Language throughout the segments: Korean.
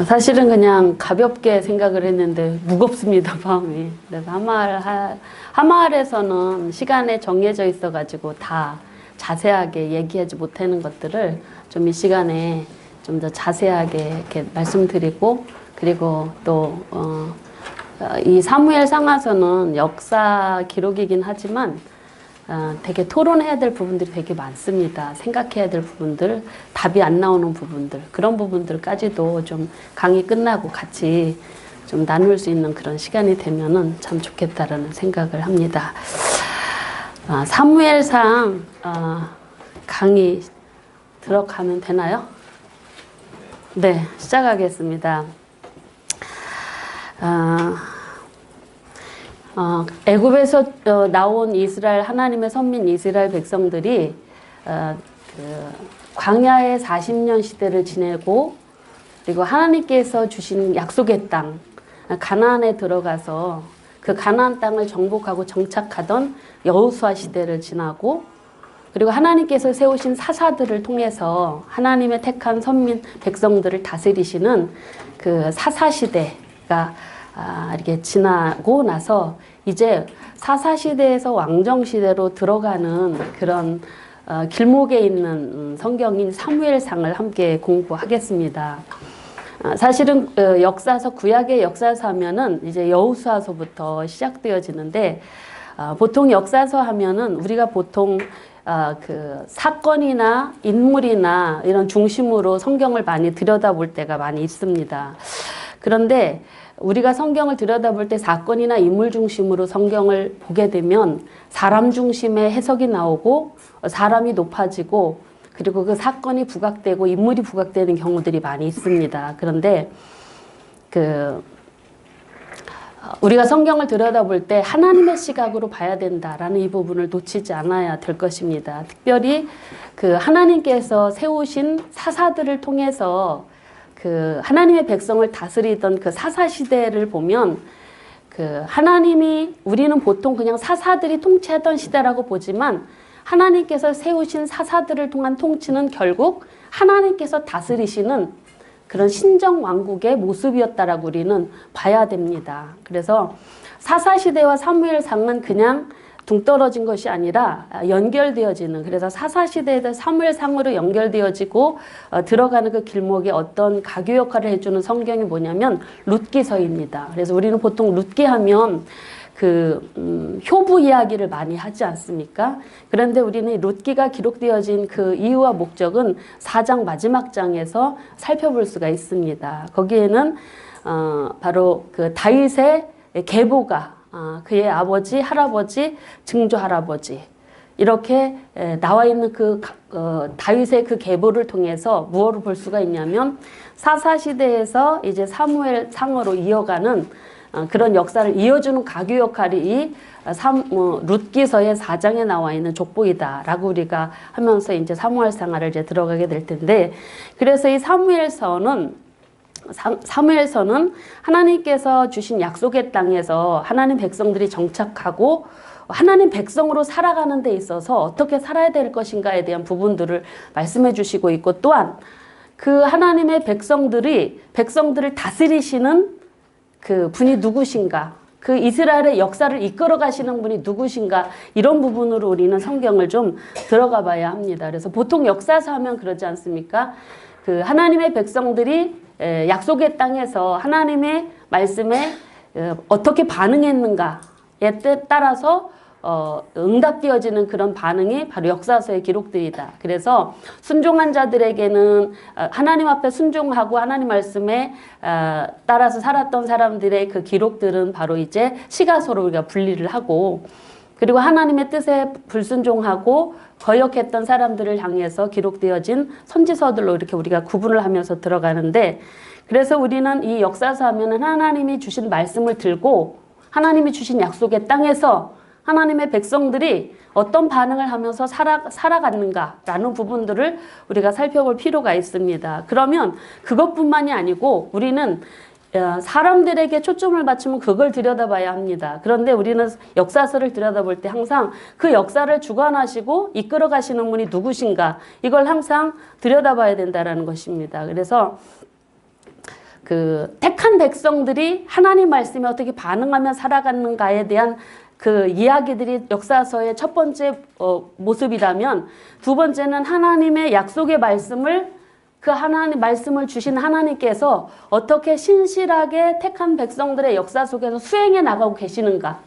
사실은 그냥 가볍게 생각을 했는데 무겁습니다, 마음이. 그래서 한마을에서는 시간에 정해져 있어가지고 다 자세하게 얘기하지 못하는 것들을 좀 이 시간에 좀 더 자세하게 이렇게 말씀드리고, 그리고 또 이 사무엘 상하서는 역사 기록이긴 하지만 되게 토론해야 될 부분들이 되게 많습니다. 생각해야 될 부분들, 답이 안 나오는 부분들, 그런 부분들까지도 좀 강의 끝나고 같이 좀 나눌 수 있는 그런 시간이 되면은 참 좋겠다라는 생각을 합니다. 사무엘상 강의 들어가면 되나요? 네, 시작하겠습니다. 애굽에서 나온 이스라엘, 하나님의 선민 이스라엘 백성들이 광야의 40년 시대를 지내고, 그리고 하나님께서 주신 약속의 땅 가나안에 들어가서 그 가나안 땅을 정복하고 정착하던 여호수아 시대를 지나고, 그리고 하나님께서 세우신 사사들을 통해서 하나님의 택한 선민 백성들을 다스리시는 그 사사 시대가 이렇게 지나고 나서 이제 사사시대에서 왕정시대로 들어가는 그런 길목에 있는 성경인 사무엘상을 함께 공부하겠습니다. 사실은 역사서, 구약의 역사서 하면은 이제 여호수아서부터 시작되어지는데, 보통 역사서 하면은 우리가 보통 그 사건이나 인물이나 이런 중심으로 성경을 많이 들여다볼 때가 많이 있습니다. 그런데 우리가 성경을 들여다볼 때 사건이나 인물 중심으로 성경을 보게 되면 사람 중심의 해석이 나오고 사람이 높아지고, 그리고 그 사건이 부각되고 인물이 부각되는 경우들이 많이 있습니다. 그런데 우리가 성경을 들여다볼 때 하나님의 시각으로 봐야 된다라는 이 부분을 놓치지 않아야 될 것입니다. 특별히 그 하나님께서 세우신 사사들을 통해서 그 하나님의 백성을 다스리던 그 사사 시대를 보면, 그 하나님이, 우리는 보통 그냥 사사들이 통치하던 시대라고 보지만 하나님께서 세우신 사사들을 통한 통치는 결국 하나님께서 다스리시는 그런 신정 왕국의 모습이었다라고 우리는 봐야 됩니다. 그래서 사사 시대와 사무엘상은 그냥 둥떨어진 것이 아니라 연결되어지는, 그래서 사사시대에서 사무엘상으로 연결되어지고 들어가는 그 길목에 어떤 가교 역할을 해주는 성경이 뭐냐면 룻기서입니다. 그래서 우리는 보통 룻기 하면 효부 이야기를 많이 하지 않습니까? 그런데 우리는 룻기가 기록되어진 그 이유와 목적은 4장 마지막 장에서 살펴볼 수가 있습니다. 거기에는 바로 그 다윗의 계보가, 그의 아버지, 할아버지, 증조 할아버지, 이렇게 나와 있는 그 다윗의 그 계보를 통해서 무엇을 볼 수가 있냐면, 사사시대에서 이제 사무엘 상으로 이어가는 그런 역사를 이어주는 가교 역할이 이 룻기서의 4장에 나와 있는 족보이다라고 우리가 하면서 이제 사무엘상을 이제 들어가게 될 텐데, 그래서 이 사무엘서는 하나님께서 주신 약속의 땅에서 하나님 백성들이 정착하고 하나님 백성으로 살아가는 데 있어서 어떻게 살아야 될 것인가에 대한 부분들을 말씀해 주시고 있고, 또한 그 하나님의 백성들을 다스리시는 그 분이 누구신가, 그 이스라엘의 역사를 이끌어 가시는 분이 누구신가, 이런 부분으로 우리는 성경을 좀 들어가 봐야 합니다. 그래서 보통 역사서 하면 그러지 않습니까? 그 하나님의 백성들이 약속의 땅에서 하나님의 말씀에 어떻게 반응했는가에 따라서 응답되어지는 그런 반응이 바로 역사서의 기록들이다. 그래서 순종한 자들에게는 하나님 앞에 순종하고 하나님 말씀에 따라서 살았던 사람들의 그 기록들은 바로 이제 시가서로 우리가 분리를 하고, 그리고 하나님의 뜻에 불순종하고 거역했던 사람들을 향해서 기록되어진 선지서들로 이렇게 우리가 구분을 하면서 들어가는데, 그래서 우리는 이 역사서 하면은 하나님이 주신 말씀을 들고 하나님이 주신 약속의 땅에서 하나님의 백성들이 어떤 반응을 하면서 살아갔는가라는 부분들을 우리가 살펴볼 필요가 있습니다. 그러면 그것뿐만이 아니고 우리는 사람들에게 초점을 맞추면 그걸 들여다봐야 합니다. 그런데 우리는 역사서를 들여다볼 때 항상 그 역사를 주관하시고 이끌어 가시는 분이 누구신가, 이걸 항상 들여다봐야 된다는 것입니다. 그래서 그 택한 백성들이 하나님 말씀에 어떻게 반응하며 살아가는가에 대한 그 이야기들이 역사서의 첫 번째 모습이라면, 두 번째는 하나님의 약속의 말씀을, 그 하나님 말씀을 주신 하나님께서 어떻게 신실하게 택한 백성들의 역사 속에서 수행해 나가고 계시는가,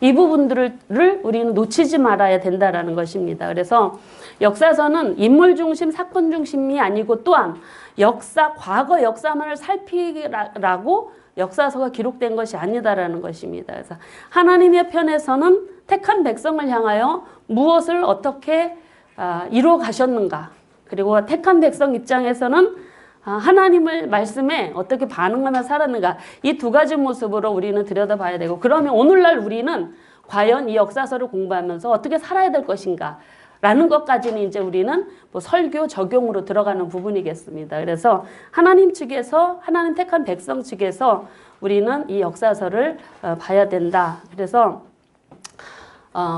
이 부분들을 우리는 놓치지 말아야 된다라는 것입니다. 그래서 역사서는 인물 중심, 사건 중심이 아니고 또한 과거 역사만을 살피라고 역사서가 기록된 것이 아니다라는 것입니다. 그래서 하나님의 편에서는 택한 백성을 향하여 무엇을 어떻게 이루어 가셨는가, 그리고 택한 백성 입장에서는 하나님을 말씀에 어떻게 반응하며 살았는가, 이 두 가지 모습으로 우리는 들여다봐야 되고, 그러면 오늘날 우리는 과연 이 역사서를 공부하면서 어떻게 살아야 될 것인가 라는 것까지는 이제 우리는 뭐 설교 적용으로 들어가는 부분이겠습니다. 그래서 하나님 측에서, 하나님 택한 백성 측에서 우리는 이 역사서를 봐야 된다. 그래서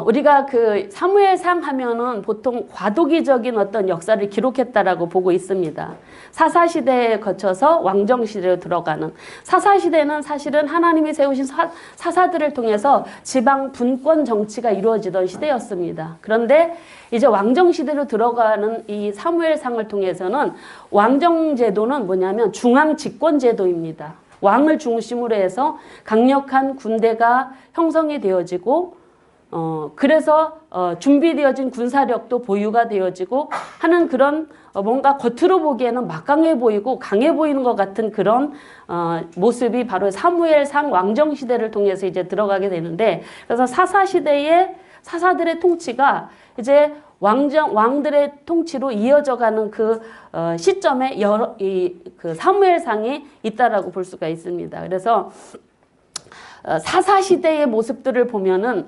우리가 그 사무엘상 하면은 보통 과도기적인 어떤 역사를 기록했다라고 보고 있습니다. 사사시대에 거쳐서 왕정시대로 들어가는, 사사시대는 사실은 하나님이 세우신 사사들을 통해서 지방 분권 정치가 이루어지던 시대였습니다. 그런데 이제 왕정시대로 들어가는 이 사무엘상을 통해서는 왕정제도는 뭐냐면 중앙집권제도입니다. 왕을 중심으로 해서 강력한 군대가 형성이 되어지고, 그래서 준비되어진 군사력도 보유가 되어지고 하는 그런 뭔가 겉으로 보기에는 막강해 보이고 강해 보이는 것 같은 그런 모습이 바로 사무엘상 왕정시대를 통해서 이제 들어가게 되는데, 그래서 사사시대의 사사들의 통치가 이제 왕들의 통치로 이어져가는 그 시점에 그 사무엘상이 있다라고 볼 수가 있습니다. 그래서 사사시대의 모습들을 보면은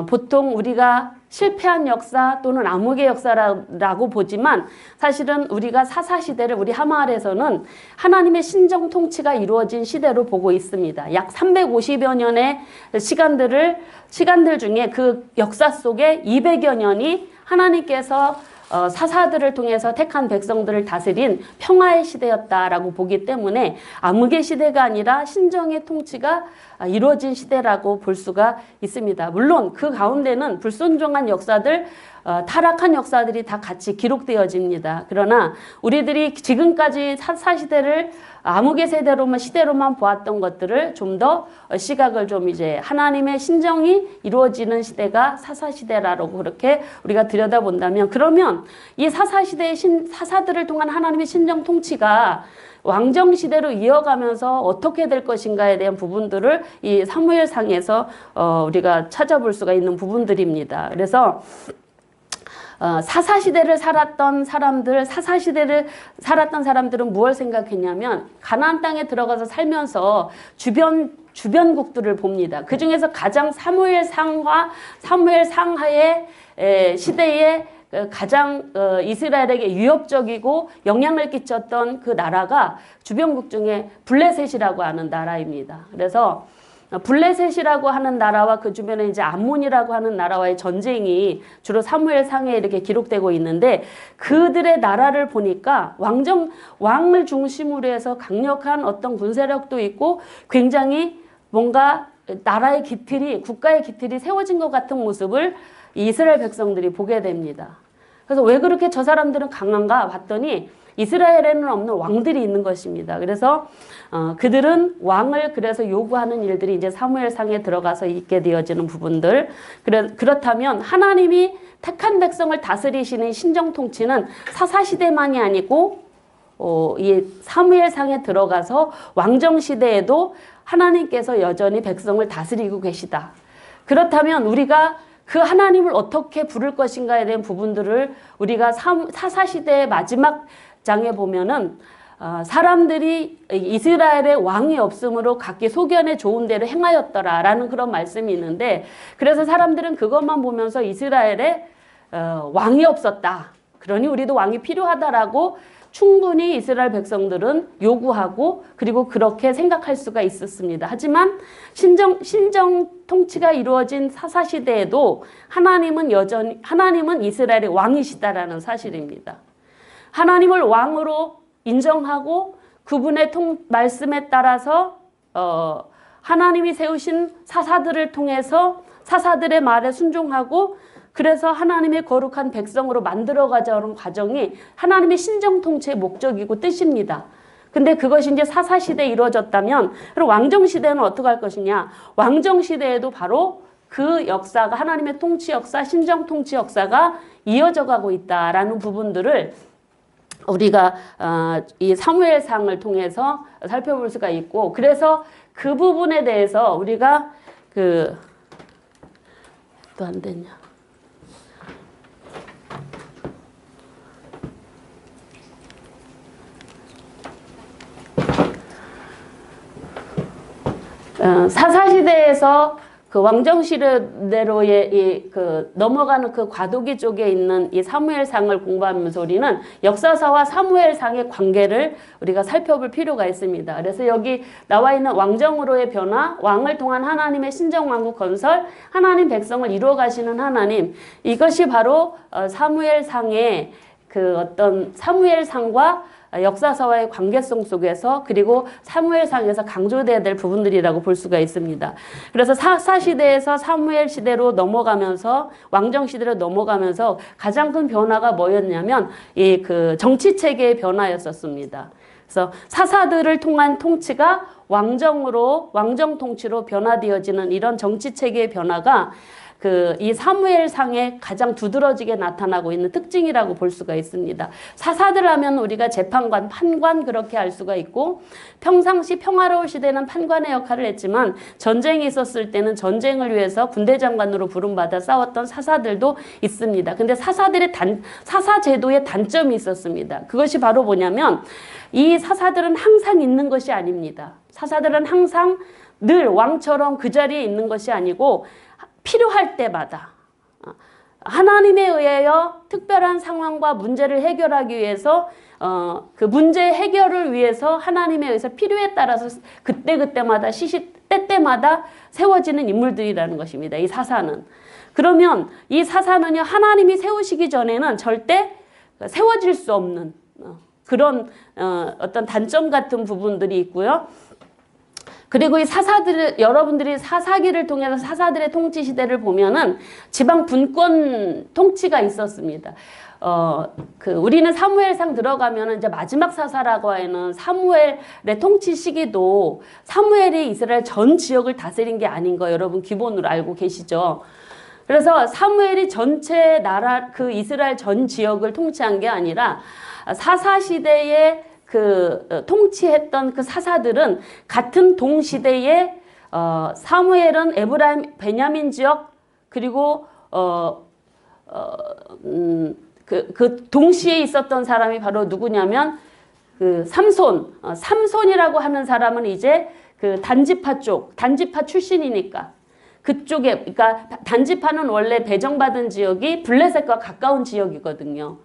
보통 우리가 실패한 역사 또는 암흑의 역사라고 보지만, 사실은 우리가 사사시대를 우리 하마을에서는 하나님의 신정 통치가 이루어진 시대로 보고 있습니다. 약 350여 년의 시간들 중에 그 역사 속에 200여 년이 하나님께서 사사들을 통해서 택한 백성들을 다스린 평화의 시대였다라고 보기 때문에 암흑의 시대가 아니라 신정의 통치가 이루어진 시대라고 볼 수가 있습니다. 물론 그 가운데는 불순종한 역사들, 타락한 역사들이 다 같이 기록되어집니다. 그러나 우리들이 지금까지 사사시대를 암흑의 시대로만 보았던 것들을 좀 더 시각을 좀 이제 하나님의 신정이 이루어지는 시대가 사사시대라고 그렇게 우리가 들여다본다면, 그러면 이 사사시대의 사사들을 통한 하나님의 신정 통치가 왕정시대로 이어가면서 어떻게 될 것인가에 대한 부분들을 이 사무엘상에서 우리가 찾아볼 수가 있는 부분들입니다. 그래서 사사시대를 살았던 사람들은 무엇을 생각했냐면, 가나안 땅에 들어가서 살면서 주변국들을 봅니다. 그 중에서 가장 사무엘상하의 시대에 가장 이스라엘에게 위협적이고 영향을 끼쳤던 그 나라가 주변국 중에 블레셋이라고 하는 나라입니다. 그래서 블레셋이라고 하는 나라와 그 주변에 이제 암몬이라고 하는 나라와의 전쟁이 주로 사무엘상에 이렇게 기록되고 있는데, 그들의 나라를 보니까 왕을 중심으로 해서 강력한 어떤 군사력도 있고 굉장히 뭔가 나라의 기틀이, 국가의 기틀이 세워진 것 같은 모습을 이스라엘 백성들이 보게 됩니다. 그래서 왜 그렇게 저 사람들은 강한가 봤더니 이스라엘에는 없는 왕들이 있는 것입니다. 그래서 그들은 왕을 그래서 요구하는 일들이 이제 사무엘상에 들어가서 있게 되어지는 부분들. 그렇다면 하나님이 택한 백성을 다스리시는 신정 통치는 사사시대만이 아니고 이 사무엘상에 들어가서 왕정시대에도 하나님께서 여전히 백성을 다스리고 계시다. 그렇다면 우리가 그 하나님을 어떻게 부를 것인가에 대한 부분들을 우리가 사사시대의 마지막 장에 보면은 사람들이 이스라엘의 왕이 없으므로 각기 소견에 좋은 대로 행하였더라라는 그런 말씀이 있는데, 그래서 사람들은 그것만 보면서 이스라엘에 왕이 없었다, 그러니 우리도 왕이 필요하다라고 충분히 이스라엘 백성들은 요구하고 그리고 그렇게 생각할 수가 있었습니다. 하지만 신정 통치가 이루어진 사사시대에도 하나님은 이스라엘의 왕이시다라는 사실입니다. 하나님을 왕으로 인정하고 그분의 말씀에 따라서 하나님이 세우신 사사들을 통해서 사사들의 말에 순종하고 그래서 하나님의 거룩한 백성으로 만들어가자는 과정이 하나님의 신정통치의 목적이고 뜻입니다. 근데 그것이 이제 사사시대에 이루어졌다면 그럼 왕정시대는 어떻게 할 것이냐. 왕정시대에도 바로 그 역사가 하나님의 통치 역사, 신정통치 역사가 이어져 가고 있다라는 부분들을 우리가 이 사무엘상을 통해서 살펴볼 수가 있고 그래서 그 부분에 대해서 우리가 또 안 되냐. 사사시대에서 그 왕정시대로의 넘어가는 그 과도기 쪽에 있는 이 사무엘상을 공부하면서 우리는 역사사와 사무엘상의 관계를 우리가 살펴볼 필요가 있습니다. 그래서 여기 나와 있는 왕정으로의 변화, 왕을 통한 하나님의 신정왕국 건설, 하나님 백성을 이루어 가시는 하나님, 이것이 바로 사무엘상의 그 어떤 사무엘상과 역사사와의 관계성 속에서 그리고 사무엘상에서 강조돼야 될 부분들이라고 볼 수가 있습니다. 그래서 사사시대에서 사무엘 시대로 넘어가면서 왕정시대로 넘어가면서 가장 큰 변화가 뭐였냐면 이 그 정치체계의 변화였었습니다. 그래서 사사들을 통한 통치가 왕정으로 왕정 통치로 변화되어지는 이런 정치체계의 변화가 이 사무엘상에 가장 두드러지게 나타나고 있는 특징이라고 볼 수가 있습니다. 사사들 하면 우리가 재판관, 판관 그렇게 알 수가 있고 평상시 평화로울 시대는 판관의 역할을 했지만 전쟁이 있었을 때는 전쟁을 위해서 군대 장관으로 부름받아 싸웠던 사사들도 있습니다. 근데 사사들의 사사 제도의 단점이 있었습니다. 그것이 바로 뭐냐면 이 사사들은 항상 있는 것이 아닙니다. 사사들은 항상 늘 왕처럼 그 자리에 있는 것이 아니고 필요할 때마다 하나님에 의하여 특별한 상황과 문제를 해결하기 위해서 그 문제 해결을 위해서 하나님에 의해서 필요에 따라서 그때그때마다 때때마다 세워지는 인물들이라는 것입니다. 이 사사는. 그러면 이 사사는요 하나님이 세우시기 전에는 절대 세워질 수 없는 그런 어떤 단점 같은 부분들이 있고요. 그리고 이 여러분들이 사사기를 통해서 사사들의 통치 시대를 보면은 지방 분권 통치가 있었습니다. 우리는 사무엘상 들어가면은 이제 마지막 사사라고 하는 사무엘의 통치 시기도 사무엘이 이스라엘 전 지역을 다스린 게 아닌 거 여러분 기본으로 알고 계시죠? 그래서 사무엘이 전체 나라 이스라엘 전 지역을 통치한 게 아니라 사사시대에 통치했던 그 사사들은 같은 동시대에 사무엘은 에브라임 베냐민 지역 그리고 동시에 있었던 사람이 바로 누구냐면 삼손이라고 하는 사람은 이제 단지파 출신이니까 그쪽에 그러니까 단지파는 원래 배정받은 지역이 블레셋과 가까운 지역이거든요.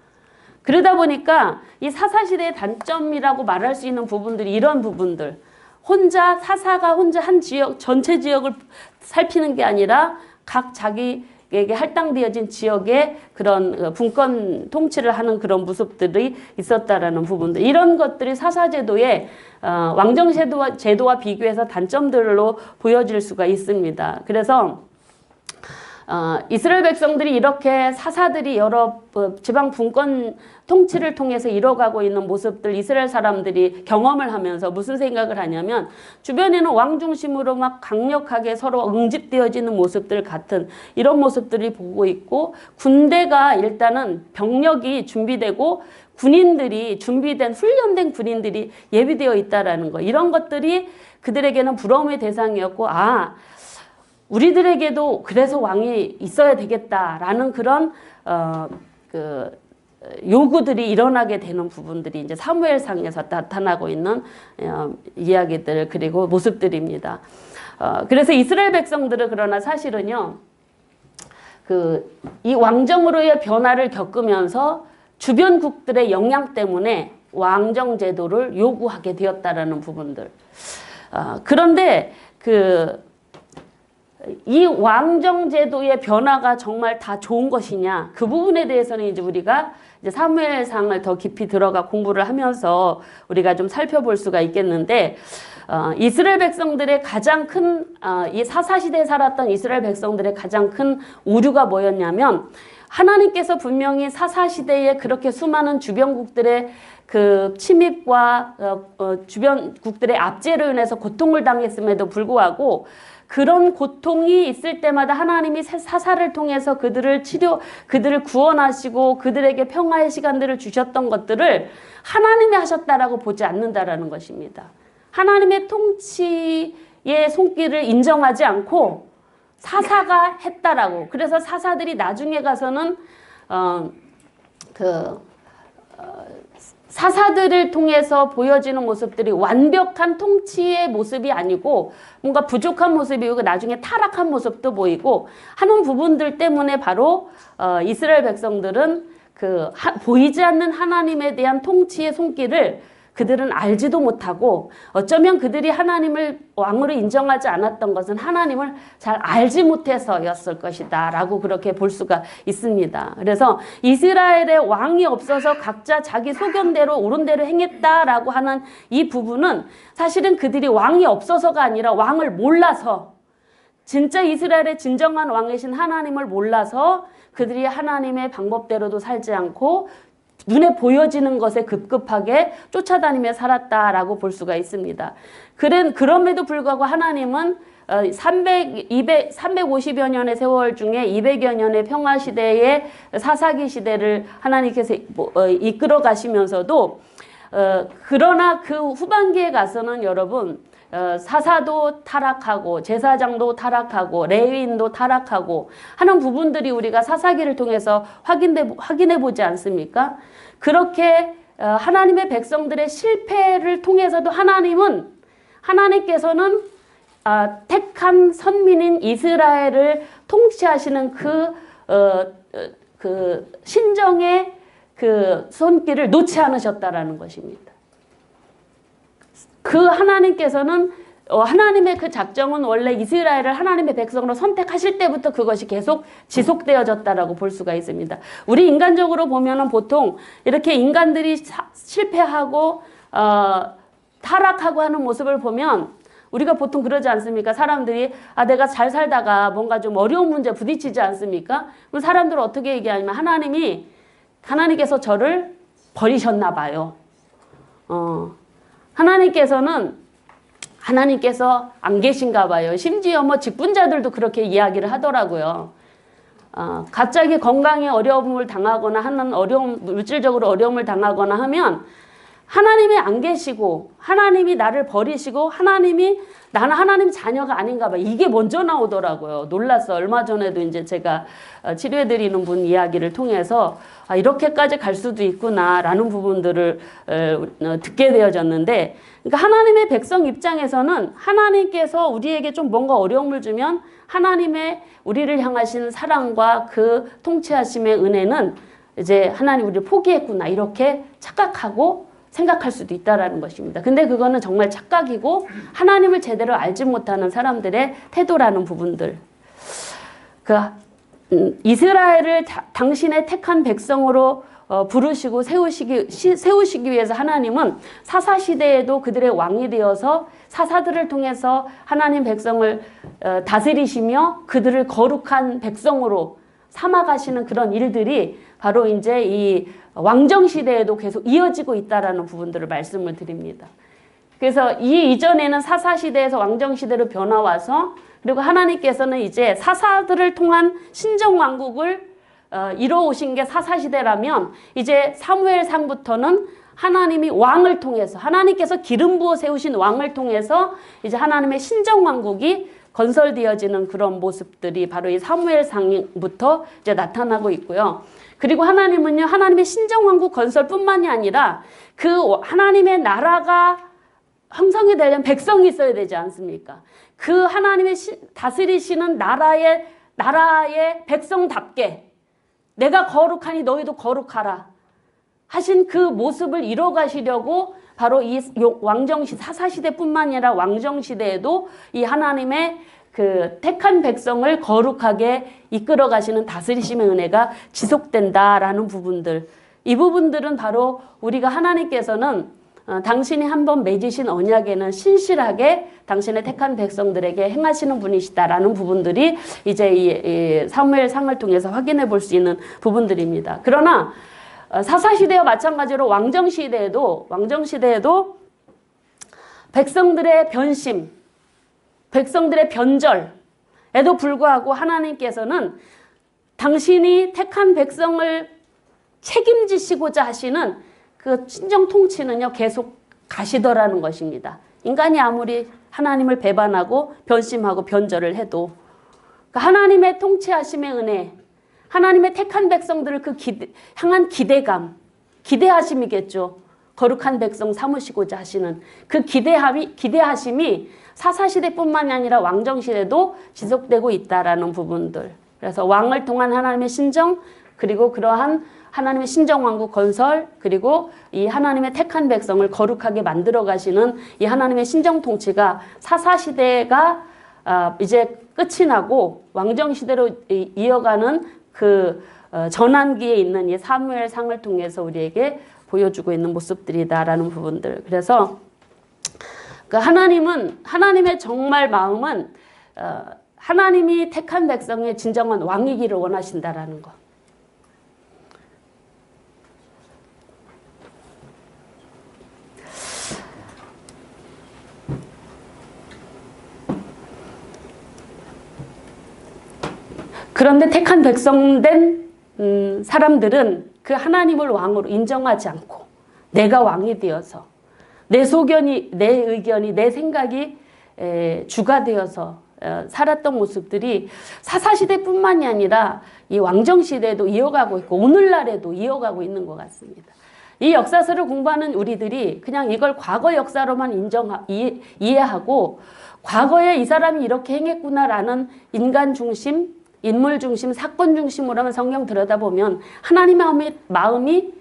그러다 보니까 이 사사시대의 단점이라고 말할 수 있는 부분들이 이런 부분들. 사사가 혼자 한 지역, 전체 지역을 살피는 게 아니라 각 자기에게 할당되어진 지역의 그런 분권 통치를 하는 그런 모습들이 있었다라는 부분들. 이런 것들이 사사제도의 왕정제도와 비교해서 단점들로 보여질 수가 있습니다. 그래서 이스라엘 백성들이 이렇게 사사들이 여러 지방 분권 통치를 통해서 이뤄가고 있는 모습들 이스라엘 사람들이 경험을 하면서 무슨 생각을 하냐면 주변에는 왕 중심으로 막 강력하게 서로 응집되어지는 모습들 같은 이런 모습들이 보고 있고 군대가 일단은 병력이 준비되고 군인들이 훈련된 군인들이 예비되어 있다라는 거 이런 것들이 그들에게는 부러움의 대상이었고 우리들에게도 그래서 왕이 있어야 되겠다라는 그런 요구들이 일어나게 되는 부분들이 이제 사무엘상에서 나타나고 있는 이야기들 그리고 모습들입니다. 그래서 이스라엘 백성들은 그러나 사실은요 이 왕정으로의 변화를 겪으면서 주변국들의 영향 때문에 왕정 제도를 요구하게 되었다라는 부분들. 그런데 이 왕정제도의 변화가 정말 다 좋은 것이냐, 그 부분에 대해서는 이제 우리가 이제 사무엘상을 더 깊이 들어가 공부를 하면서 우리가 좀 살펴볼 수가 있겠는데, 이스라엘 백성들의 가장 큰, 이 사사시대에 살았던 이스라엘 백성들의 가장 큰 오류가 뭐였냐면, 하나님께서 분명히 사사시대에 그렇게 수많은 주변국들의 그 침입과 주변국들의 압제로 인해서 고통을 당했음에도 불구하고, 그런 고통이 있을 때마다 하나님이 사사를 통해서 그들을 구원하시고 그들에게 평화의 시간들을 주셨던 것들을 하나님이 하셨다라고 보지 않는다라는 것입니다. 하나님의 통치의 손길을 인정하지 않고 사사가 했다라고. 그래서 사사들이 나중에 가서는 사사들을 통해서 보여지는 모습들이 완벽한 통치의 모습이 아니고 뭔가 부족한 모습이고 나중에 타락한 모습도 보이고 하는 부분들 때문에 바로 이스라엘 백성들은 보이지 않는 하나님에 대한 통치의 손길을 그들은 알지도 못하고, 어쩌면 그들이 하나님을 왕으로 인정하지 않았던 것은 하나님을 잘 알지 못해서였을 것이다 라고 그렇게 볼 수가 있습니다. 그래서 이스라엘의 왕이 없어서 각자 자기 소견대로 옳은 대로 행했다라고 하는 이 부분은 사실은 그들이 왕이 없어서가 아니라 왕을 몰라서, 진짜 이스라엘의 진정한 왕이신 하나님을 몰라서 그들이 하나님의 방법대로도 살지 않고 눈에 보여지는 것에 급급하게 쫓아다니며 살았다라고 볼 수가 있습니다. 그럼에도 불구하고 하나님은 350여 년의 세월 중에 200여 년의 평화시대의 사사기 시대를 하나님께서 이끌어 가시면서도 그러나 그 후반기에 가서는 여러분, 사사도 타락하고 제사장도 타락하고 레위인도 타락하고 하는 부분들이 우리가 사사기를 통해서 확인해 보지 않습니까? 그렇게 하나님의 백성들의 실패를 통해서도 하나님께서는 택한 선민인 이스라엘을 통치하시는 그 신정의 그 손길을 놓지 않으셨다라는 것입니다. 그 하나님께서는 하나님의 그 작정은 원래 이스라엘을 하나님의 백성으로 선택하실 때부터 그것이 계속 지속되어졌다라고 볼 수가 있습니다. 우리 인간적으로 보면은 보통 이렇게 인간들이 실패하고 타락하고 하는 모습을 보면 우리가 보통 그러지 않습니까? 사람들이 내가 잘 살다가 뭔가 좀 어려운 문제 부딪히지 않습니까? 그럼 사람들은 어떻게 얘기하냐면 하나님께서 저를 버리셨나 봐요. 하나님께서 안 계신가 봐요. 심지어 직분자들도 그렇게 이야기를 하더라고요. 갑자기 건강에 어려움을 당하거나 하는 물질적으로 어려움을 당하거나 하면 하나님이 안 계시고 하나님이 나를 버리시고 나는 하나님 자녀가 아닌가 봐. 이게 먼저 나오더라고요. 놀랐어. 얼마 전에도 이제 제가 치료해드리는 분 이야기를 통해서 이렇게까지 갈 수도 있구나라는 부분들을 듣게 되어졌는데, 그러니까 하나님의 백성 입장에서는 하나님께서 우리에게 좀 뭔가 어려움을 주면 하나님의 우리를 향하신 사랑과 그 통치하심의 은혜는 이제 하나님 우리를 포기했구나 이렇게 착각하고 생각할 수도 있다라는 것입니다. 근데 그거는 정말 착각이고 하나님을 제대로 알지 못하는 사람들의 태도라는 부분들. 이스라엘을 당신의 택한 백성으로 부르시고 세우시기 위해서 하나님은 사사시대에도 그들의 왕이 되어서 사사들을 통해서 하나님 백성을 다스리시며 그들을 거룩한 백성으로 삼아가시는 그런 일들이 바로 이제 이 왕정시대에도 계속 이어지고 있다라는 부분들을 말씀을 드립니다. 그래서 이 이전에는 사사시대에서 왕정시대로 변화와서 그리고 하나님께서는 이제 사사들을 통한 신정왕국을 이뤄오신 게 사사시대라면 이제 사무엘상부터는 하나님이 왕을 통해서 하나님께서 기름 부어 세우신 왕을 통해서 이제 하나님의 신정왕국이 건설되어지는 그런 모습들이 바로 이 사무엘상부터 이제 나타나고 있고요. 그리고 하나님은요, 하나님의 신정왕국 건설뿐만이 아니라 그 하나님의 나라가 형성이 되려면 백성이 있어야 되지 않습니까? 그 하나님의 다스리시는 나라의 백성답게 내가 거룩하니 너희도 거룩하라 하신 그 모습을 이뤄가시려고 바로 이 사사시대뿐만 아니라 왕정시대에도 이 하나님의 그 택한 백성을 거룩하게 이끌어 가시는 다스리심의 은혜가 지속된다라는 부분들, 이 부분들은 바로 우리가 하나님께서는 당신이 한번 맺으신 언약에는 신실하게 당신의 택한 백성들에게 행하시는 분이시다라는 부분들이 이제 이 사무엘상을 통해서 확인해 볼 수 있는 부분들입니다. 그러나 사사시대와 마찬가지로 왕정시대에도 백성들의 변심, 백성들의 변절에도 불구하고 하나님께서는 당신이 택한 백성을 책임지시고자 하시는 그 친정 통치는요, 계속 가시더라는 것입니다. 인간이 아무리 하나님을 배반하고 변심하고 변절을 해도 그러니까 하나님의 통치하심의 은혜, 하나님의 택한 백성들을 향한 기대하심이겠죠. 거룩한 백성 삼으시고자 하시는 그 기대하심이 사사시대뿐만이 아니라 왕정시대도 지속되고 있다라는 부분들. 그래서 왕을 통한 하나님의 신정, 그리고 그러한 하나님의 신정왕국 건설, 그리고 이 하나님의 택한 백성을 거룩하게 만들어 가시는 이 하나님의 신정통치가 사사시대가 이제 끝이 나고 왕정시대로 이어가는 그 전환기에 있는 이 사무엘상을 통해서 우리에게 보여주고 있는 모습들이다라는 부분들. 그래서 그 하나님의 정말 마음은 하나님이 택한 백성의 진정한 왕이기를 원하신다라는 것. 그런데 택한 백성된 사람들은 그 하나님을 왕으로 인정하지 않고 내가 왕이 되어서 내 소견이, 내 의견이, 내 생각이 주가 되어서 살았던 모습들이 사사시대뿐만이 아니라 이 왕정시대에도 이어가고 있고 오늘날에도 이어가고 있는 것 같습니다. 이 역사서를 공부하는 우리들이 그냥 이걸 과거 역사로만 이해하고 과거에 이 사람이 이렇게 행했구나라는 인간 중심, 인물 중심, 사건 중심으로만 성경 들여다보면 하나님의 마음이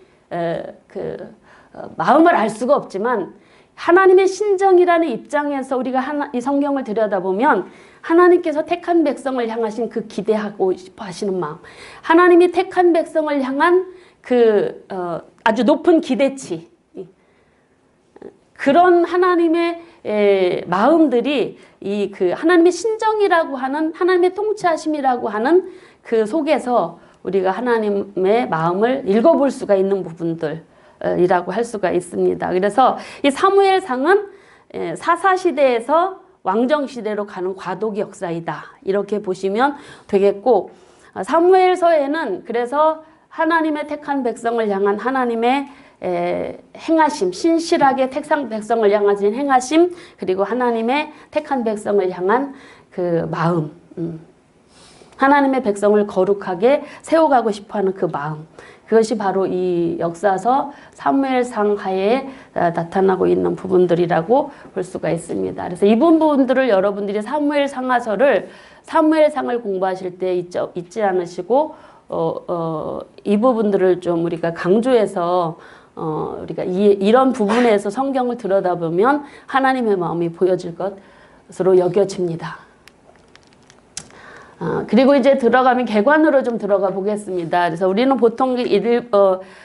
마음을 알 수가 없지만 하나님의 신정이라는 입장에서 우리가 이 성경을 들여다보면 하나님께서 택한 백성을 향하신 그 기대하고 싶어 하시는 마음, 하나님이 택한 백성을 향한 그 아주 높은 기대치, 그런 하나님의 마음들이 이 그 하나님의 신정이라고 하는 하나님의 통치하심이라고 하는 그 속에서 우리가 하나님의 마음을 읽어볼 수가 있는 부분들이라고 할 수가 있습니다. 그래서 이 사무엘상은 사사시대에서 왕정시대로 가는 과도기 역사이다, 이렇게 보시면 되겠고, 사무엘서에는 그래서 하나님의 택한 백성을 향한 하나님의 행하심, 신실하게 택한 백성을 향하신 행하심, 그리고 하나님의 택한 백성을 향한 그 마음, 하나님의 백성을 거룩하게 세워가고 싶어하는 그 마음, 그것이 바로 이 역사서 사무엘상 하에 나타나고 있는 부분들이라고 볼 수가 있습니다. 그래서 이 부분들을 여러분들이 사무엘상하서를 사무엘상을 공부하실 때 잊지 않으시고 이 부분들을 좀 우리가 강조해서 우리가 이런 부분에서 성경을 들여다보면 하나님의 마음이 보여질 것으로 여겨집니다. 그리고 이제 들어가면 개관으로 좀 들어가 보겠습니다. 그래서 우리는 보통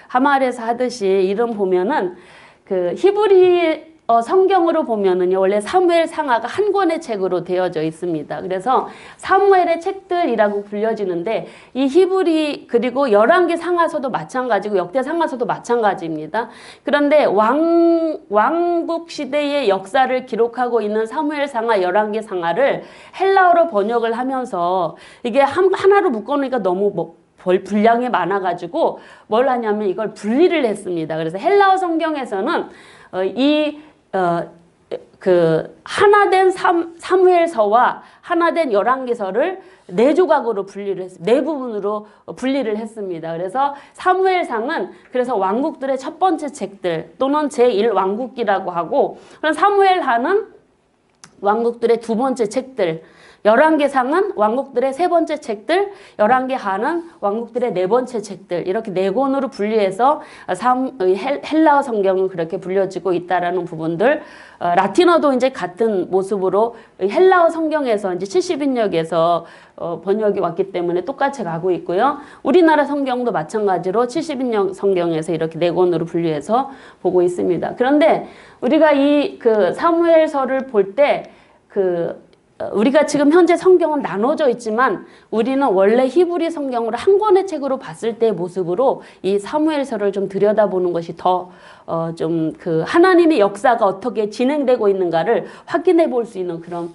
하말에서 하듯이 이름 보면은 그 히브리 성경으로 보면은요, 원래 사무엘 상하가 한 권의 책으로 되어져 있습니다. 그래서 사무엘의 책들이라고 불려지는데, 이 히브리 그리고 열왕기 상하서도 마찬가지고 역대 상하서도 마찬가지입니다. 그런데 왕국 시대의 역사를 기록하고 있는 사무엘 상하, 열왕기 상하를 헬라어로 번역을 하면서 이게 하나로 묶어놓으니까 너무 분량이 많아가지고 뭘 하냐면 이걸 분리를 했습니다. 그래서 헬라어 성경에서는 하나된 사무엘서와 하나된 열왕기서를 네 조각으로 분리를 했습니다. 네 부분으로 분리를 했습니다. 그래서 사무엘상은 그래서 왕국들의 첫 번째 책들 또는 제1왕국기라고 하고, 그럼 사무엘하는 왕국들의 두 번째 책들, 열왕기상은 왕국들의 세 번째 책들, 열왕기하는 왕국들의 네 번째 책들, 이렇게 네 권으로 분리해서 헬라어 성경은 그렇게 불려지고 있다라는 부분들. 라틴어도 이제 같은 모습으로 헬라어 성경에서 이제 70인역에서 번역이 왔기 때문에 똑같이 가고 있고요. 우리나라 성경도 마찬가지로 70인역 성경에서 이렇게 네 권으로 분리해서 보고 있습니다. 그런데 우리가 이 그 사무엘서를 볼 때 우리가 지금 현재 성경은 나눠져 있지만 우리는 원래 히브리 성경으로 한 권의 책으로 봤을 때의 모습으로 이 사무엘서를 좀 들여다보는 것이 더 좀 하나님의 역사가 어떻게 진행되고 있는가를 확인해 볼 수 있는 그런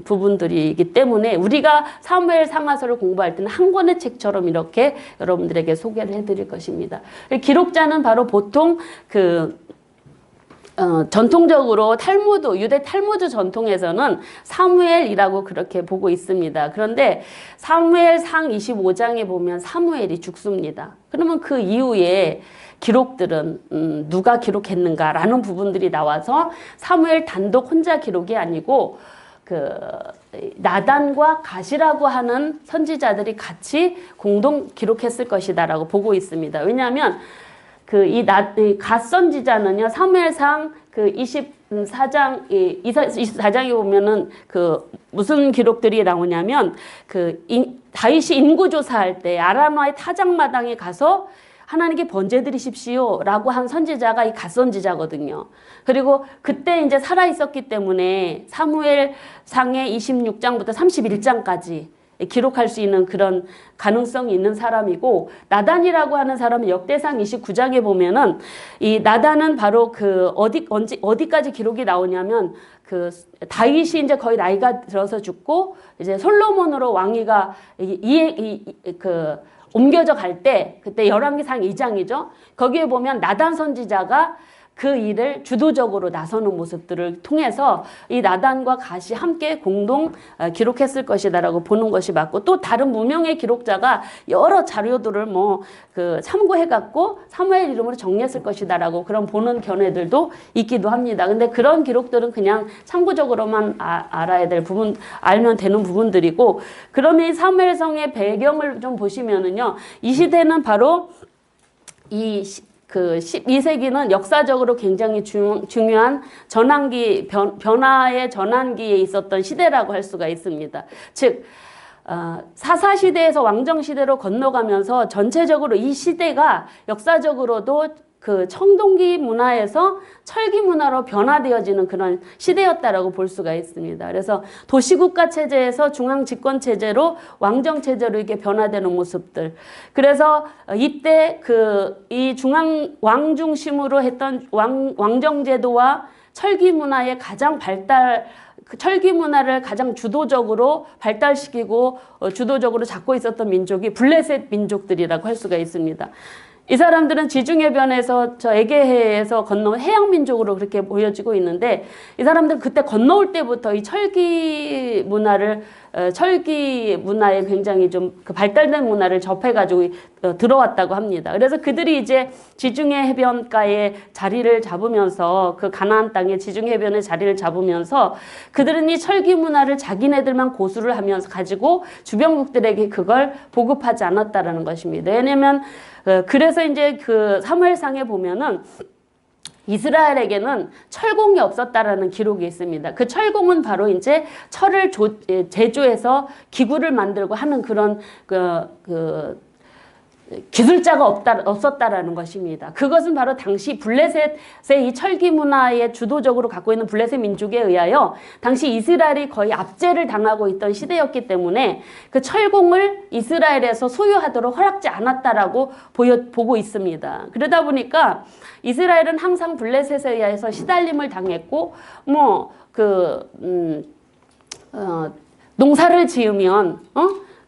부분들이기 때문에 우리가 사무엘 상하서를 공부할 때는 한 권의 책처럼 이렇게 여러분들에게 소개를 해드릴 것입니다. 기록자는 바로 보통 전통적으로 유대 탈무드 전통에서는 사무엘이라고 그렇게 보고 있습니다. 그런데 사무엘상 25장에 보면 사무엘이 죽습니다. 그러면 그 이후에 기록들은 누가 기록했는가라는 부분들이 나와서 사무엘 단독 혼자 기록이 아니고 나단과 갓이라고 하는 선지자들이 같이 공동 기록했을 것이다라고 보고 있습니다. 왜냐하면 이 갓 선지자는요, 사무엘상 24장에 보면은 무슨 기록들이 나오냐면 다윗이 인구조사할 때 아라노아의 타작마당에 가서 하나님께 번제 드리십시오라고 한 선지자가 이 갓 선지자거든요. 그리고 그때 이제 살아 있었기 때문에 사무엘상의 26장부터 31장까지 기록할 수 있는 그런 가능성이 있는 사람이고, 나단이라고 하는 사람은 역대상 29장에 보면은 이 나단은 바로 어디까지 기록이 나오냐면 다윗이 이제 거의 나이가 들어서 죽고 이제 솔로몬으로 왕위가 옮겨져 갈 때, 그때 열왕기상 2장이죠. 거기에 보면 나단 선지자가 그 일을 주도적으로 나서는 모습들을 통해서 이 나단과 갓이 함께 공동 기록했을 것이다라고 보는 것이 맞고, 또 다른 무명의 기록자가 여러 자료들을 참고해갖고 사무엘 이름으로 정리했을 것이다라고 그런 보는 견해들도 있기도 합니다. 근데 그런 기록들은 그냥 참고적으로만 알아야 될 부분, 알면 되는 부분들이고, 그러면 이 사무엘성의 배경을 좀 보시면은요, 이 시대는 바로 12세기는 역사적으로 굉장히 중요한 전환기, 변화의 전환기에 있었던 시대라고 할 수가 있습니다. 즉, 사사시대에서 왕정시대로 건너가면서 전체적으로 이 시대가 역사적으로도 청동기 문화에서 철기 문화로 변화되어지는 그런 시대였다라고 볼 수가 있습니다. 그래서 도시국가 체제에서 중앙 집권 체제로 왕정 체제로 이렇게 변화되는 모습들. 그래서 이때 이 중앙 왕 중심으로 했던 왕정 제도와 철기 문화의 철기 문화를 가장 주도적으로 발달시키고 주도적으로 잡고 있었던 민족이 블레셋 민족들이라고 할 수가 있습니다. 이 사람들은 지중해변에서 저 에게해에서 건너온 해양민족으로 그렇게 보여지고 있는데, 이 사람들은 그때 건너올 때부터 이 철기 문화에 굉장히 좀 발달된 문화를 접해가지고 들어왔다고 합니다. 그래서 그들이 이제 지중해 해변가에 자리를 잡으면서, 가나안 땅에 지중해 해변에 자리를 잡으면서 그들은 이 철기 문화를 자기네들만 고수를 하면서 가지고 주변국들에게 그걸 보급하지 않았다라는 것입니다. 왜냐면 그래서 이제 사무엘상에 보면은 이스라엘에게는 철공이 없었다라는 기록이 있습니다. 그 철공은 바로 이제 철을 제조해서 기구를 만들고 하는 그런 기술자가 없었다라는 것입니다. 그것은 바로 당시 블레셋의 이 철기 문화에 주도적으로 갖고 있는 블레셋 민족에 의하여 당시 이스라엘이 거의 압제를 당하고 있던 시대였기 때문에 그 철공을 이스라엘에서 소유하도록 허락지 않았다라고 보고 있습니다. 그러다 보니까 이스라엘은 항상 블레셋에 의해서 시달림을 당했고, 농사를 지으면,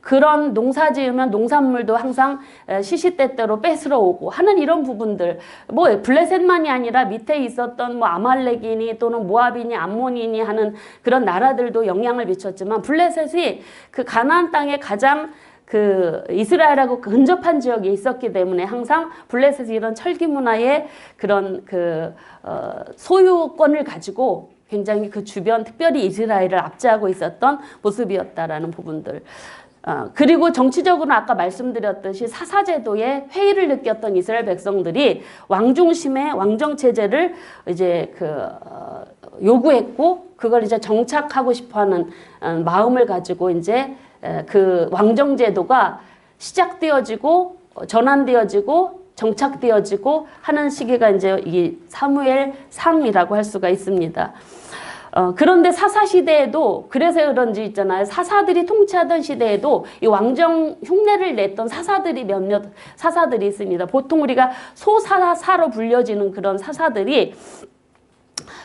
그런 농사 지으면 농산물도 항상 시시때때로 뺏으러 오고 하는 이런 부분들, 블레셋만이 아니라 밑에 있었던 아말렉이니 또는 모압이니 암몬이니 하는 그런 나라들도 영향을 미쳤지만, 블레셋이 가나안 땅에 가장 이스라엘하고 근접한 지역에 있었기 때문에 항상 블레셋이 이런 철기 문화의 그런 소유권을 가지고 굉장히 그 주변 특별히 이스라엘을 압제하고 있었던 모습이었다라는 부분들. 그리고 정치적으로는 아까 말씀드렸듯이 사사제도에 회의를 느꼈던 이스라엘 백성들이 왕중심의 왕정체제를 이제 요구했고 그걸 이제 정착하고 싶어하는 마음을 가지고 이제 그 왕정제도가 시작되어지고 전환되어지고 정착되어지고 하는 시기가 이제 이 사무엘 상이라고 할 수가 있습니다. 그런데 사사 시대에도 그래서 그런지 있잖아요. 사사들이 통치하던 시대에도 이 왕정 흉내를 냈던 사사들이 몇몇 사사들이 있습니다. 보통 우리가 소사사로 불려지는 그런 사사들이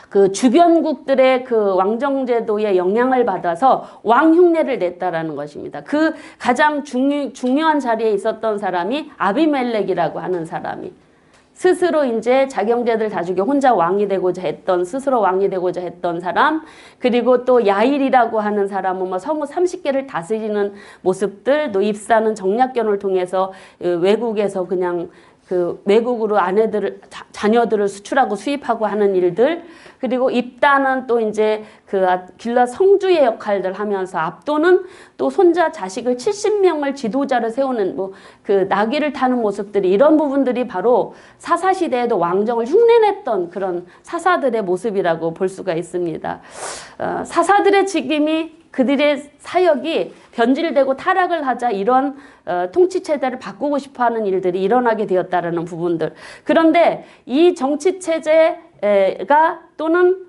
그 주변국들의 그 왕정제도의 영향을 받아서 왕 흉내를 냈다라는 것입니다. 그 가장 중요한 자리에 있었던 사람이 아비멜렉이라고 하는 사람이 스스로 이제 자기 형제들 다 죽여 혼자 왕이 되고자 했던 스스로 왕이 되고자 했던 사람, 그리고 또 야일이라고 하는 사람은 뭐 성읍 30개를 다스리는 모습들, 또 입사는 정략견을 통해서 외국에서 그냥 그 외국으로 자녀들을 수출하고 수입하고 하는 일들, 그리고 입다는 또 이제 그 길라 성주의 역할들 하면서 압도는 또 손자 자식을 70명을 지도자를 세우는 뭐 그 나귀를 타는 모습들이 이런 부분들이 바로 사사 시대에도 왕정을 흉내냈던 그런 사사들의 모습이라고 볼 수가 있습니다. 사사들의 직임이 그들의 사역이 변질되고 타락을 하자 이런 통치 체제를 바꾸고 싶어하는 일들이 일어나게 되었다라는 부분들. 그런데 이 정치 체제가 또는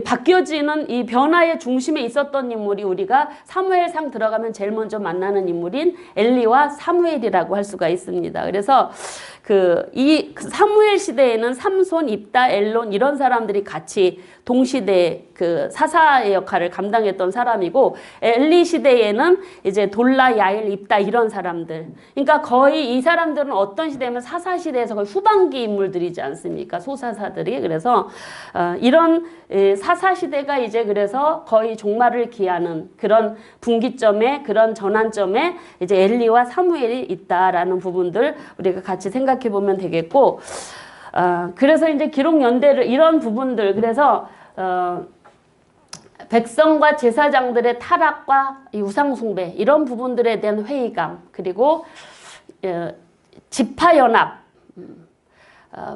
바뀌어지는 이 변화의 중심에 있었던 인물이 우리가 사무엘상 들어가면 제일 먼저 만나는 인물인 엘리와 사무엘이라고 할 수가 있습니다. 그래서 이 사무엘 시대에는 삼손, 입다, 엘론 이런 사람들이 같이 동시대에 그 사사의 역할을 감당했던 사람이고, 엘리 시대에는 이제 돌라, 야일, 입다 이런 사람들. 그러니까 거의 이 사람들은 어떤 시대면 사사 시대에서 거의 후반기 인물들이지 않습니까? 소사사들이. 그래서 이런 사사 시대가 이제 그래서 거의 종말을 기하는 그런 분기점에, 그런 전환점에 이제 엘리와 사무엘이 있다라는 부분들 우리가 같이 생각해 보면 되겠고, 그래서 이제 기록 연대를 이런 부분들, 그래서 백성과 제사장들의 타락과 이 우상숭배 이런 부분들에 대한 회의감, 그리고 지파연합,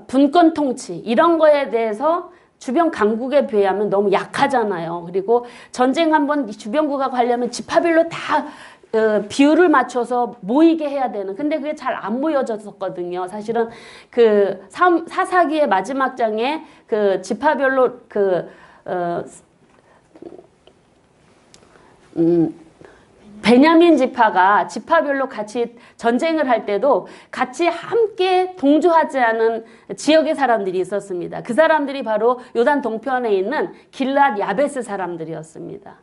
분권 통치 이런 거에 대해서 주변 강국에 비하면 너무 약하잖아요. 그리고 전쟁 한번 주변국하고 하려면 지파별로 다 비율을 맞춰서 모이게 해야 되는, 근데 그게 잘 안 모여졌었거든요. 사실은 그 사사기의 마지막 장에 그 지파별로 베냐민 지파가 지파별로 같이 전쟁을 할 때도 같이 함께 동조하지 않은 지역의 사람들이 있었습니다. 그 사람들이 바로 요단 동편에 있는 길랏 야베스 사람들이었습니다.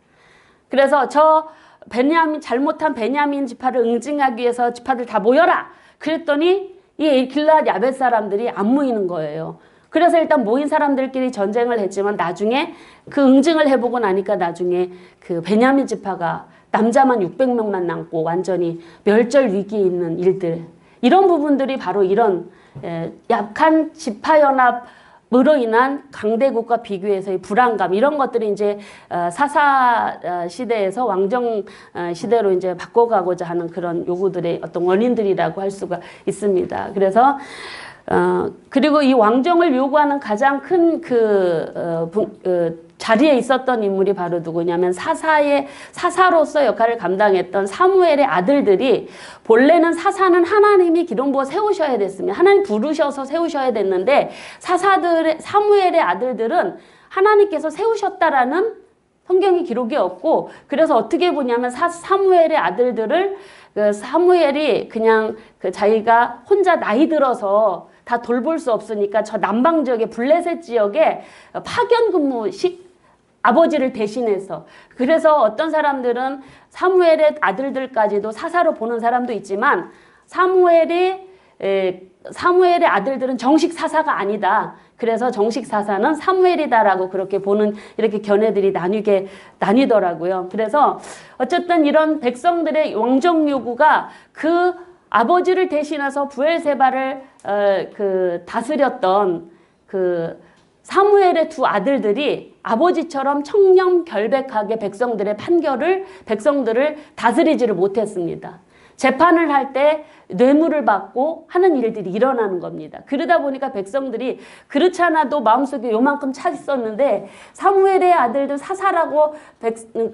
그래서 잘못한 베냐민 지파를 응징하기 위해서 지파들 다 모여라! 그랬더니 이 길랏 야베스 사람들이 안 모이는 거예요. 그래서 일단 모인 사람들끼리 전쟁을 했지만 나중에 그 응징을 해보고 나니까 나중에 그 베냐민 지파가 남자만 600명만 남고 완전히 멸절 위기에 있는 일들, 이런 부분들이 바로 이런 약한 지파연합으로 인한 강대국과 비교해서의 불안감, 이런 것들이 이제 사사 시대에서 왕정 시대로 이제 바꿔가고자 하는 그런 요구들의 어떤 원인들이라고 할 수가 있습니다. 그래서 그리고 이 왕정을 요구하는 가장 큰 자리에 있었던 인물이 바로 누구냐면 사사로서 역할을 감당했던 사무엘의 아들들이, 본래는 사사는 하나님이 기름 부어 세우셔야 됐습니다. 하나님 부르셔서 세우셔야 됐는데 사무엘의 아들들은 하나님께서 세우셨다라는 성경의 기록이 없고, 그래서 어떻게 보냐면 사무엘의 아들들을 사무엘이 그냥 자기가 혼자 나이 들어서 다 돌볼 수 없으니까 저 남방 지역의 블레셋 지역에 파견 근무식 아버지를 대신해서, 그래서 어떤 사람들은 사무엘의 아들들까지도 사사로 보는 사람도 있지만 사무엘의 아들들은 정식 사사가 아니다. 그래서 정식 사사는 사무엘이다라고 그렇게 보는 이렇게 견해들이 나뉘더라고요. 그래서 어쨌든 이런 백성들의 왕정 요구가 그 아버지를 대신해서 부엘세바를 다스렸던 사무엘의 두 아들들이 아버지처럼 청렴결백하게 백성들을 다스리지를 못했습니다. 재판을 할 때 뇌물을 받고 하는 일들이 일어나는 겁니다. 그러다 보니까 백성들이 그렇지 않아도 마음속에 요만큼 차 있었는데 사무엘의 아들들 사사라고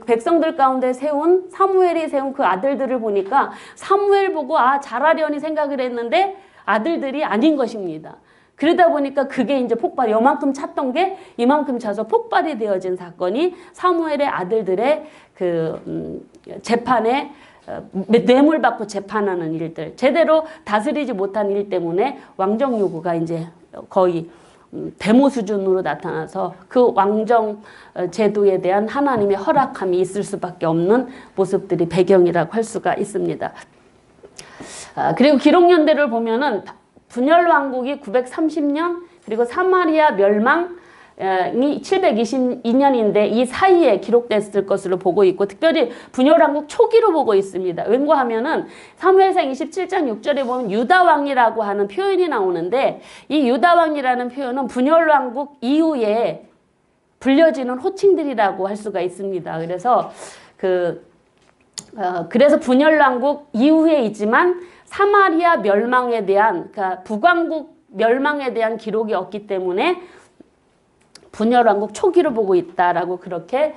백성들 가운데 사무엘이 세운 그 아들들을 보니까 사무엘 보고 잘하려니 생각을 했는데 아들들이 아닌 것입니다. 그러다 보니까 그게 이제 요만큼 찼던 게 이만큼 차서 폭발이 되어진 사건이 사무엘의 아들들의 재판에 뇌물 받고 재판하는 일들, 제대로 다스리지 못한 일 때문에 왕정 요구가 이제 거의 데모 수준으로 나타나서 그 왕정 제도에 대한 하나님의 허락함이 있을 수밖에 없는 모습들이 배경이라고 할 수가 있습니다. 그리고 기록연대를 보면은 분열왕국이 930년 그리고 사마리아 멸망이 722년인데 이 사이에 기록됐을 것으로 보고 있고 특별히 분열왕국 초기로 보고 있습니다. 왠고하면은 사무엘상 27장 6절에 보면 유다왕이라고 하는 표현이 나오는데 이 유다왕이라는 표현은 분열왕국 이후에 불려지는 호칭들이라고 할 수가 있습니다. 그래서 분열왕국 이후에 있지만 사마리아 멸망에 대한 그러니까 북왕국 멸망에 대한 기록이 없기 때문에 분열왕국 초기를 보고 있다라고 그렇게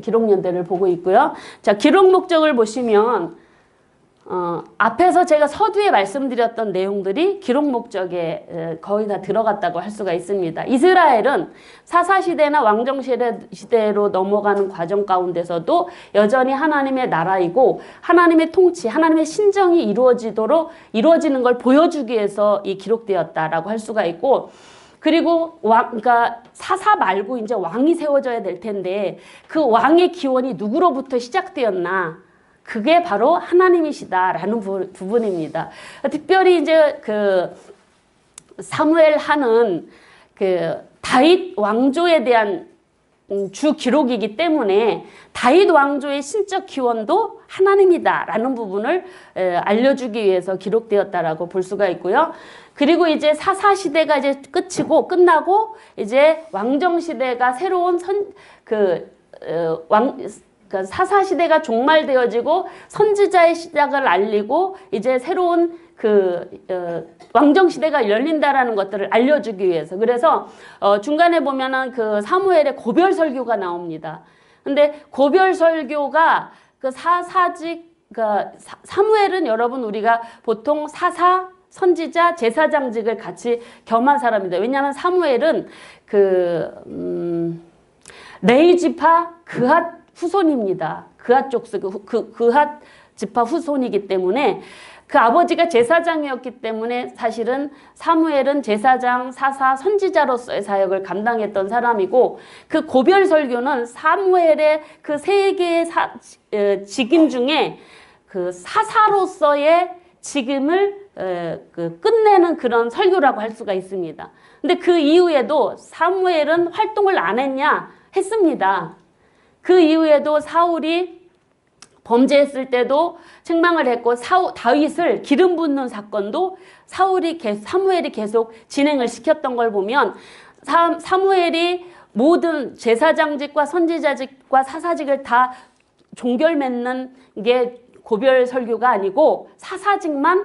기록연대를 보고 있고요. 자, 기록 목적을 보시면 앞에서 제가 서두에 말씀드렸던 내용들이 기록 목적에 거의 다 들어갔다고 할 수가 있습니다. 이스라엘은 사사시대나 왕정시대로 넘어가는 과정 가운데서도 여전히 하나님의 나라이고 하나님의 통치, 하나님의 신정이 이루어지는 걸 보여주기 위해서 기록되었다라고 할 수가 있고 그리고 그러니까 사사 말고 이제 왕이 세워져야 될 텐데 그 왕의 기원이 누구로부터 시작되었나? 그게 바로 하나님이시다라는 부분입니다. 특별히 이제 사무엘 하는 다윗 왕조에 대한 주 기록이기 때문에 다윗 왕조의 신적 기원도 하나님이다라는 부분을 알려주기 위해서 기록되었다라고 볼 수가 있고요. 그리고 이제 사사 시대가 이제 끝나고 이제 왕정 시대가 새로운 사사 시대가 종말되어지고 선지자의 시작을 알리고 이제 새로운 왕정 시대가 열린다라는 것들을 알려주기 위해서 그래서 중간에 보면은 사무엘의 고별 설교가 나옵니다. 근데 고별 설교가 사무엘은 여러분 우리가 보통 사사 선지자 제사장직을 같이 겸한 사람입니다. 왜냐하면 사무엘은 레위 지파 그핫 후손입니다. 그핫 족속 그핫 지파 후손이기 때문에 그 아버지가 제사장이었기 때문에 사실은 사무엘은 제사장, 사사, 선지자로서의 사역을 감당했던 사람이고 그 고별 설교는 사무엘의 그 세 개의 직임 중에 사사로서의 직임을 끝내는 그런 설교라고 할 수가 있습니다. 근데 그 이후에도 사무엘은 활동을 안 했냐? 했습니다. 그 이후에도 사울이 범죄했을 때도 책망을 했고 다윗을 기름 붓는 사건도 사무엘이 계속 진행을 시켰던 걸 보면 사무엘이 모든 제사장직과 선지자직과 사사직을 다 종결 맺는 게 고별 설교가 아니고 사사직만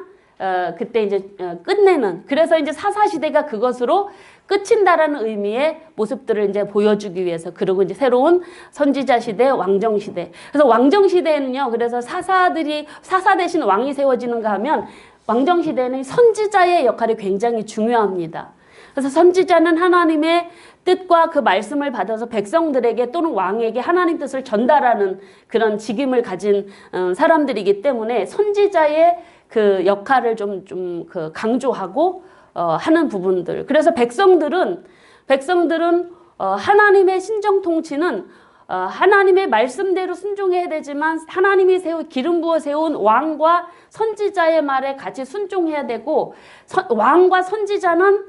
그때 이제 끝내는 그래서 이제 사사시대가 그것으로 끝인다라는 의미의 모습들을 이제 보여주기 위해서 그리고 이제 새로운 선지자 시대, 왕정 시대. 그래서 왕정 시대에는요. 그래서 사사 대신 왕이 세워지는가 하면 왕정 시대에는 선지자의 역할이 굉장히 중요합니다. 그래서 선지자는 하나님의 뜻과 그 말씀을 받아서 백성들에게 또는 왕에게 하나님 뜻을 전달하는 그런 직임을 가진 사람들이기 때문에 선지자의 그 역할을 좀 강조하고 하는 부분들. 그래서 백성들은 하나님의 신정 통치는 하나님의 말씀대로 순종해야 되지만 하나님이 기름 부어 세운 왕과 선지자의 말에 같이 순종해야 되고 왕과 선지자는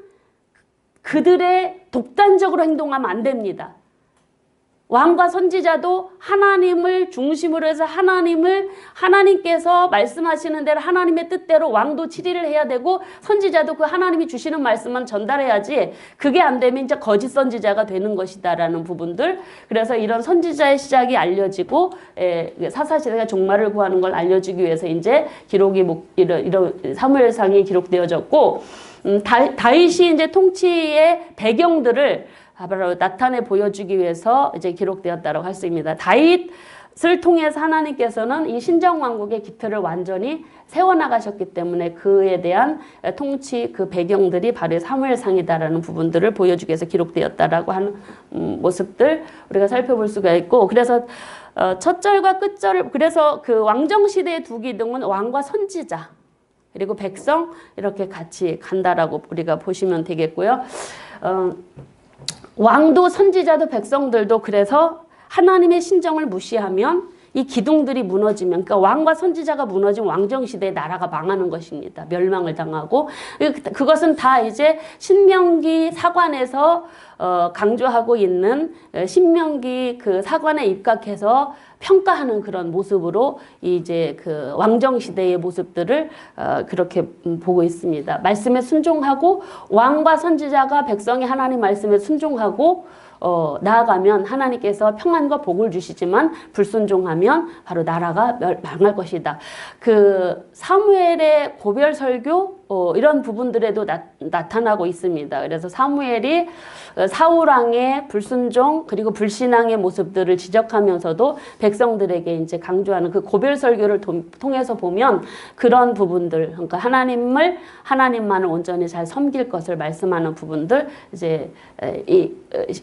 그들의 독단적으로 행동하면 안 됩니다. 왕과 선지자도 하나님을 중심으로 해서 하나님께서 말씀하시는 대로 하나님의 뜻대로 왕도 치리를 해야 되고 선지자도 그 하나님이 주시는 말씀만 전달해야지 그게 안 되면 이제 거짓 선지자가 되는 것이다라는 부분들. 그래서 이런 선지자의 시작이 알려지고 사사시대가 종말을 구하는 걸 알려주기 위해서 이제 기록이 이런 사무엘상이 기록되어졌고 다윗이 이제 통치의 배경들을 바로 나타내 보여주기 위해서 이제 기록되었다고 할 수 있습니다. 다윗을 통해서 하나님께서는 이 신정왕국의 기틀을 완전히 세워나가셨기 때문에 그에 대한 통치 그 배경들이 바로 사무엘상이다라는 부분들을 보여주기 위해서 기록되었다라고 하는 모습들 우리가 살펴볼 수가 있고, 그래서 첫 절과 끝 절을, 그래서 그 왕정시대의 두 기둥은 왕과 선지자 그리고 백성 이렇게 같이 간다라고 우리가 보시면 되겠고요. 왕도 선지자도 백성들도 그래서 하나님의 신정을 무시하면 이 기둥들이 무너지면, 그러니까 왕과 선지자가 무너진 왕정시대의 나라가 망하는 것입니다. 멸망을 당하고, 그것은 다 이제 신명기 사관에서 강조하고 있는 신명기 그 사관에 입각해서 평가하는 그런 모습으로 이제 그 왕정시대의 모습들을 그렇게 보고 있습니다. 말씀에 순종하고 왕과 선지자가 백성이 하나님 말씀에 순종하고 나아가면 하나님께서 평안과 복을 주시지만 불순종하면 바로 나라가 망할 것이다. 그 사무엘의 고별 설교 이런 부분들에도 나타나고 있습니다. 그래서 사무엘이 사울왕의 불순종 그리고 불신앙의 모습들을 지적하면서도 백성들에게 이제 강조하는 그 고별 설교를 통해서 보면 그런 부분들, 그러니까 하나님만을 온전히 잘 섬길 것을 말씀하는 부분들, 이제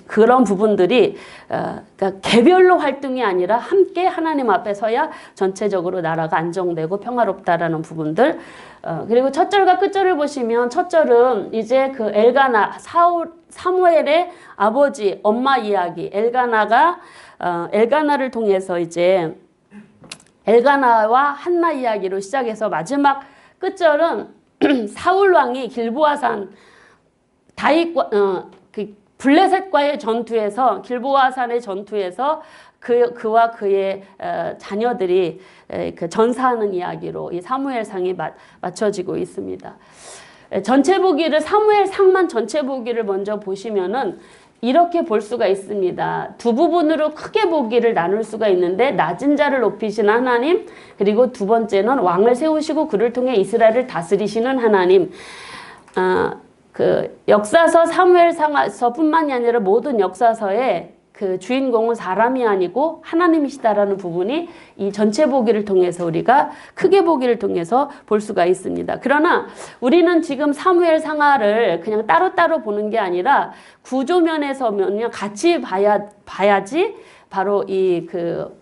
그런 부분들이 그러니까 개별로 활동이 아니라 함께 하나님 앞에 서야 전체적으로 나라가 안정되고 평화롭다라는 부분들. 그리고 첫 절과 끝 절을 보시면 첫 절은 이제 그 엘가나 사무엘의 아버지 엄마 이야기, 엘가나를 통해서 이제 엘가나와 한나 이야기로 시작해서 마지막 끝 절은 사울 왕이 길보아산 다윗과 그 블레셋과의 전투에서, 길보아산의 전투에서 그와 그의 자녀들이 그 전사하는 이야기로 이 사무엘상이 맞춰지고 있습니다. 전체 보기를, 사무엘상만 전체 보기를 먼저 보시면은 이렇게 볼 수가 있습니다. 두 부분으로 크게 보기를 나눌 수가 있는데, 낮은 자를 높이시는 하나님, 그리고 두 번째는 왕을 세우시고 그를 통해 이스라엘을 다스리시는 하나님. 그 역사서 사무엘상서뿐만이 아니라 모든 역사서에 그 주인공은 사람이 아니고 하나님이시다라는 부분이 이 전체 보기를 통해서, 우리가 크게 보기를 통해서 볼 수가 있습니다. 그러나 우리는 지금 사무엘상하를 그냥 따로따로 보는 게 아니라 구조면에서는요 같이 봐야지 바로 이 그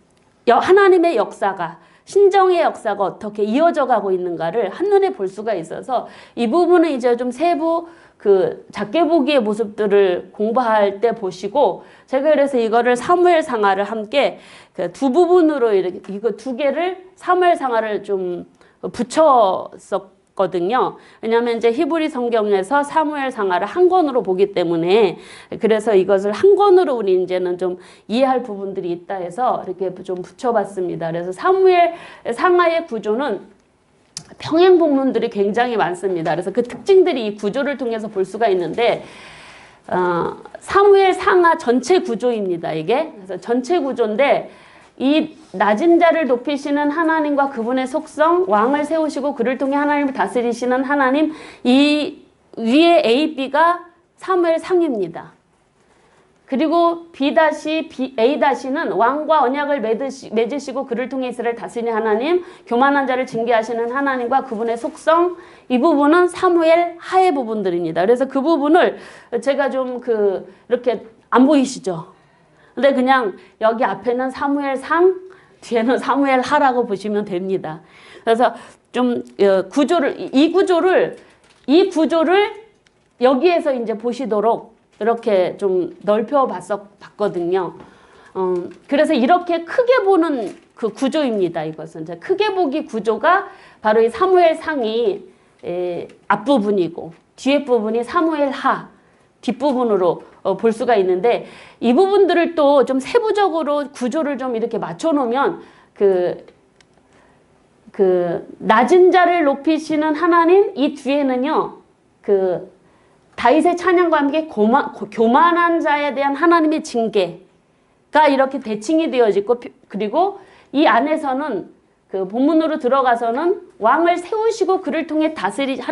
하나님의 역사가, 신정의 역사가 어떻게 이어져 가고 있는가를 한눈에 볼 수가 있어서, 이 부분은 이제 좀 세부 그 작게 보기의 모습들을 공부할 때 보시고, 제가 그래서 이거를 사무엘상하를 함께 그 두 부분으로 이렇게 이거 두 개를 사무엘상하를 좀 붙였었거든요. 왜냐하면 이제 히브리 성경에서 사무엘상하를 한 권으로 보기 때문에, 그래서 이것을 한 권으로 우리 이제는 좀 이해할 부분들이 있다 해서 이렇게 좀 붙여봤습니다. 그래서 사무엘상하의 구조는 평행 본문들이 굉장히 많습니다. 그래서 그 특징들이 이 구조를 통해서 볼 수가 있는데, 사무엘상하 전체 구조입니다. 이게 그래서 전체 구조인데, 이 낮은 자를 높이시는 하나님과 그분의 속성, 왕을 세우시고 그를 통해 하나님을 다스리시는 하나님, 이 위에 A, B가 사무엘상입니다. 그리고 A-는 왕과 언약을 맺으시고 그를 통해 이스라엘 다스리는 하나님, 교만한 자를 징계하시는 하나님과 그분의 속성, 이 부분은 사무엘 하의 부분들입니다. 그래서 그 부분을 제가 좀 이렇게 안 보이시죠? 근데 그냥 여기 앞에는 사무엘상, 뒤에는 사무엘 하라고 보시면 됩니다. 그래서 좀 이 구조를 여기에서 이제 보시도록 이렇게 좀 봤거든요. 그래서 이렇게 크게 보는 그 구조입니다. 이것은 이제 크게 보기 구조가 바로 이 사무엘상이 앞부분이고, 뒤에 부분이 사무엘하, 뒷부분으로 볼 수가 있는데 이 부분들을 또 좀 세부적으로 구조를 좀 이렇게 맞춰 놓으면 그 낮은 자를 높이시는 하나님 이 뒤에는요 그 다윗의 찬양과 함께 교만한 자에 대한 하나님의 징계가 이렇게 대칭이 되어지고 그리고 이 안에서는 그 본문으로 들어가서는 왕을 세우시고 그를 통해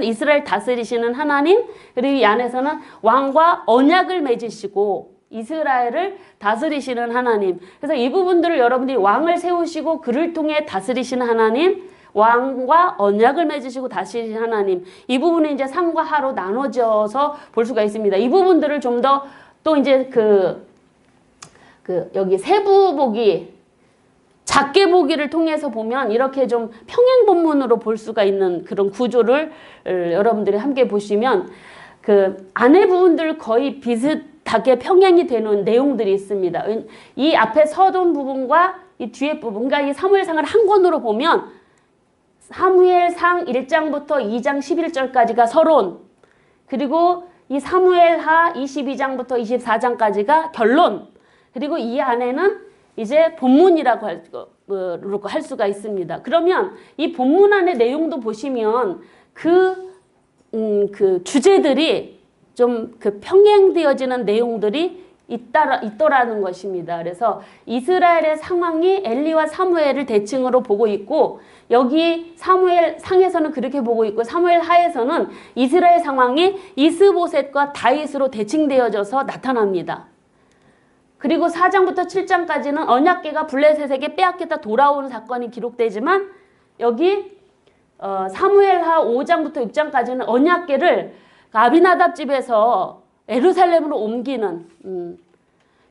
이스라엘 다스리시는 하나님 그리고 이 안에서는 왕과 언약을 맺으시고 이스라엘을 다스리시는 하나님 그래서 이 부분들을 여러분들이 왕을 세우시고 그를 통해 다스리시는 하나님 왕과 언약을 맺으시고 다스리시는 하나님 이 부분은 이제 상과 하로 나눠져서 볼 수가 있습니다. 이 부분들을 좀 더 또 이제 여기 세부 보기 작게 보기를 통해서 보면 이렇게 좀 평행 본문으로 볼 수가 있는 그런 구조를 여러분들이 함께 보시면 그 안의 부분들 거의 비슷하게 평행이 되는 내용들이 있습니다. 이 앞에 서론 부분과 이 뒤에 부분, 그러니까 이 사무엘상을 한 권으로 보면 사무엘상 1장부터 2장 11절까지가 서론, 그리고 이 사무엘하 22장부터 24장까지가 결론, 그리고 이 안에는 이제 본문이라고 할 수가 있습니다. 그러면 이 본문 안의 내용도 보시면 그 주제들이 좀 그 평행되어지는 내용들이 있더라는 것입니다. 그래서 이스라엘의 상황이 엘리와 사무엘을 대칭으로 보고 있고 여기 사무엘 상에서는 그렇게 보고 있고 사무엘 하에서는 이스라엘 상황이 이스보셋과 다윗으로 대칭되어져서 나타납니다. 그리고 4장부터 7장까지는 언약궤가 블레셋에게 빼앗겼다 돌아오는 사건이 기록되지만 여기 사무엘하 5장부터 6장까지는 언약궤를 아비나답 집에서 예루살렘으로 옮기는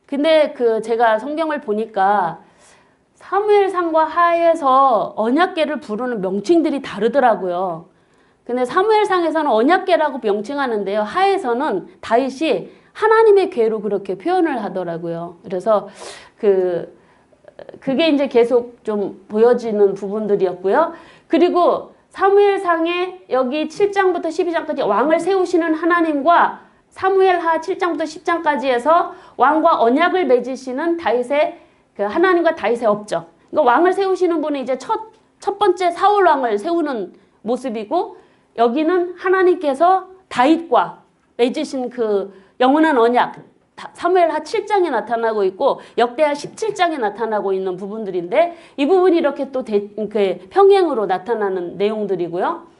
근데 제가 성경을 보니까 사무엘상과 하에서 언약궤를 부르는 명칭들이 다르더라고요. 근데 사무엘상에서는 언약궤라고 명칭하는데요. 하에서는 다윗이 하나님의 궤로 그렇게 표현을 하더라고요. 그래서 그게 이제 계속 좀 보여지는 부분들이었고요. 그리고 사무엘상에 여기 7장부터 12장까지 왕을 세우시는 하나님과 사무엘하 7장부터 10장까지 해서 왕과 언약을 맺으시는 다윗의 하나님과 다윗의 업적. 그러니까 왕을 세우시는 분이 이제 첫 번째 사울 왕을 세우는 모습이고 여기는 하나님께서 다윗과 맺으신 그 영원한 언약 사무엘하 7장에 나타나고 있고 역대하 17장에 나타나고 있는 부분들인데 이 부분이 이렇게 또 평행으로 나타나는 내용들이고요.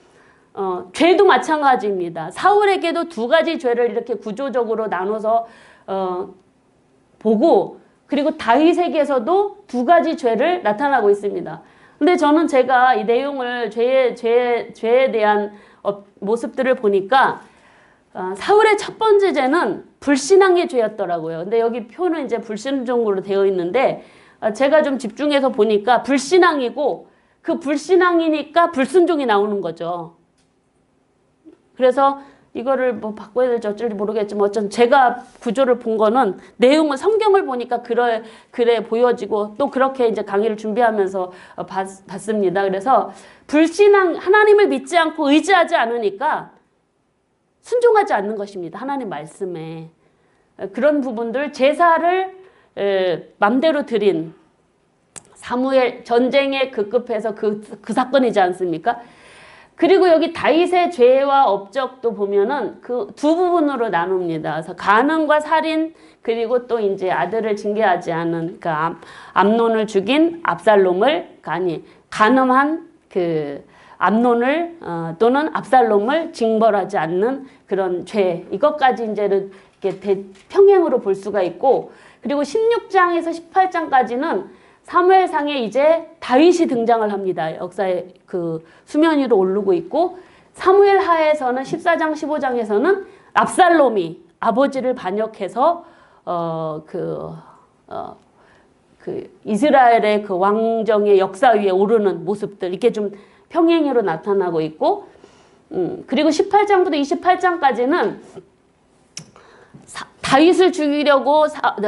죄도 마찬가지입니다. 사울에게도 두 가지 죄를 이렇게 구조적으로 나눠서 보고 그리고 다윗에게서도 두 가지 죄를 나타나고 있습니다. 근데 저는 제가 이 내용을 죄에 대한 모습들을 보니까 사울의 첫 번째 죄는 불신앙의 죄였더라고요. 근데 여기 표는 이제 불신종으로 되어 있는데 제가 좀 집중해서 보니까 불신앙이고 그 불신앙이니까 불순종이 나오는 거죠. 그래서 이거를 뭐 바꿔야 될지 어쩔지 모르겠지만 어쨌든 제가 구조를 본 거는 내용은 성경을 보니까 그래 보여지고 또 그렇게 이제 강의를 준비하면서 봤습니다. 그래서 불신앙 하나님을 믿지 않고 의지하지 않으니까 순종하지 않는 것입니다. 하나님 말씀에. 그런 부분들 제사를 맘대로 드린 사무엘 전쟁에 급급해서 그 사건이지 않습니까? 그리고 여기 다윗의 죄와 업적도 보면은 그 두 부분으로 나눕니다. 그래서 간음과 살인 그리고 또 이제 아들을 징계하지 않은 그 암논을 죽인 압살롬을 간음한 암논을 또는 압살롬을 징벌하지 않는 그런 죄 이것까지 이제 이렇게 평행으로 볼 수가 있고 그리고 16장에서 18장까지는 사무엘상에 이제 다윗이 등장을 합니다. 역사의 수면 위로 오르고 있고 사무엘하에서는 14장 15장에서는 압살롬이 아버지를 반역해서 이스라엘의 그 왕정의 역사 위에 오르는 모습들 이렇게 좀 평행으로 나타나고 있고 그리고 18장부터 28장까지는 다윗을 죽이려고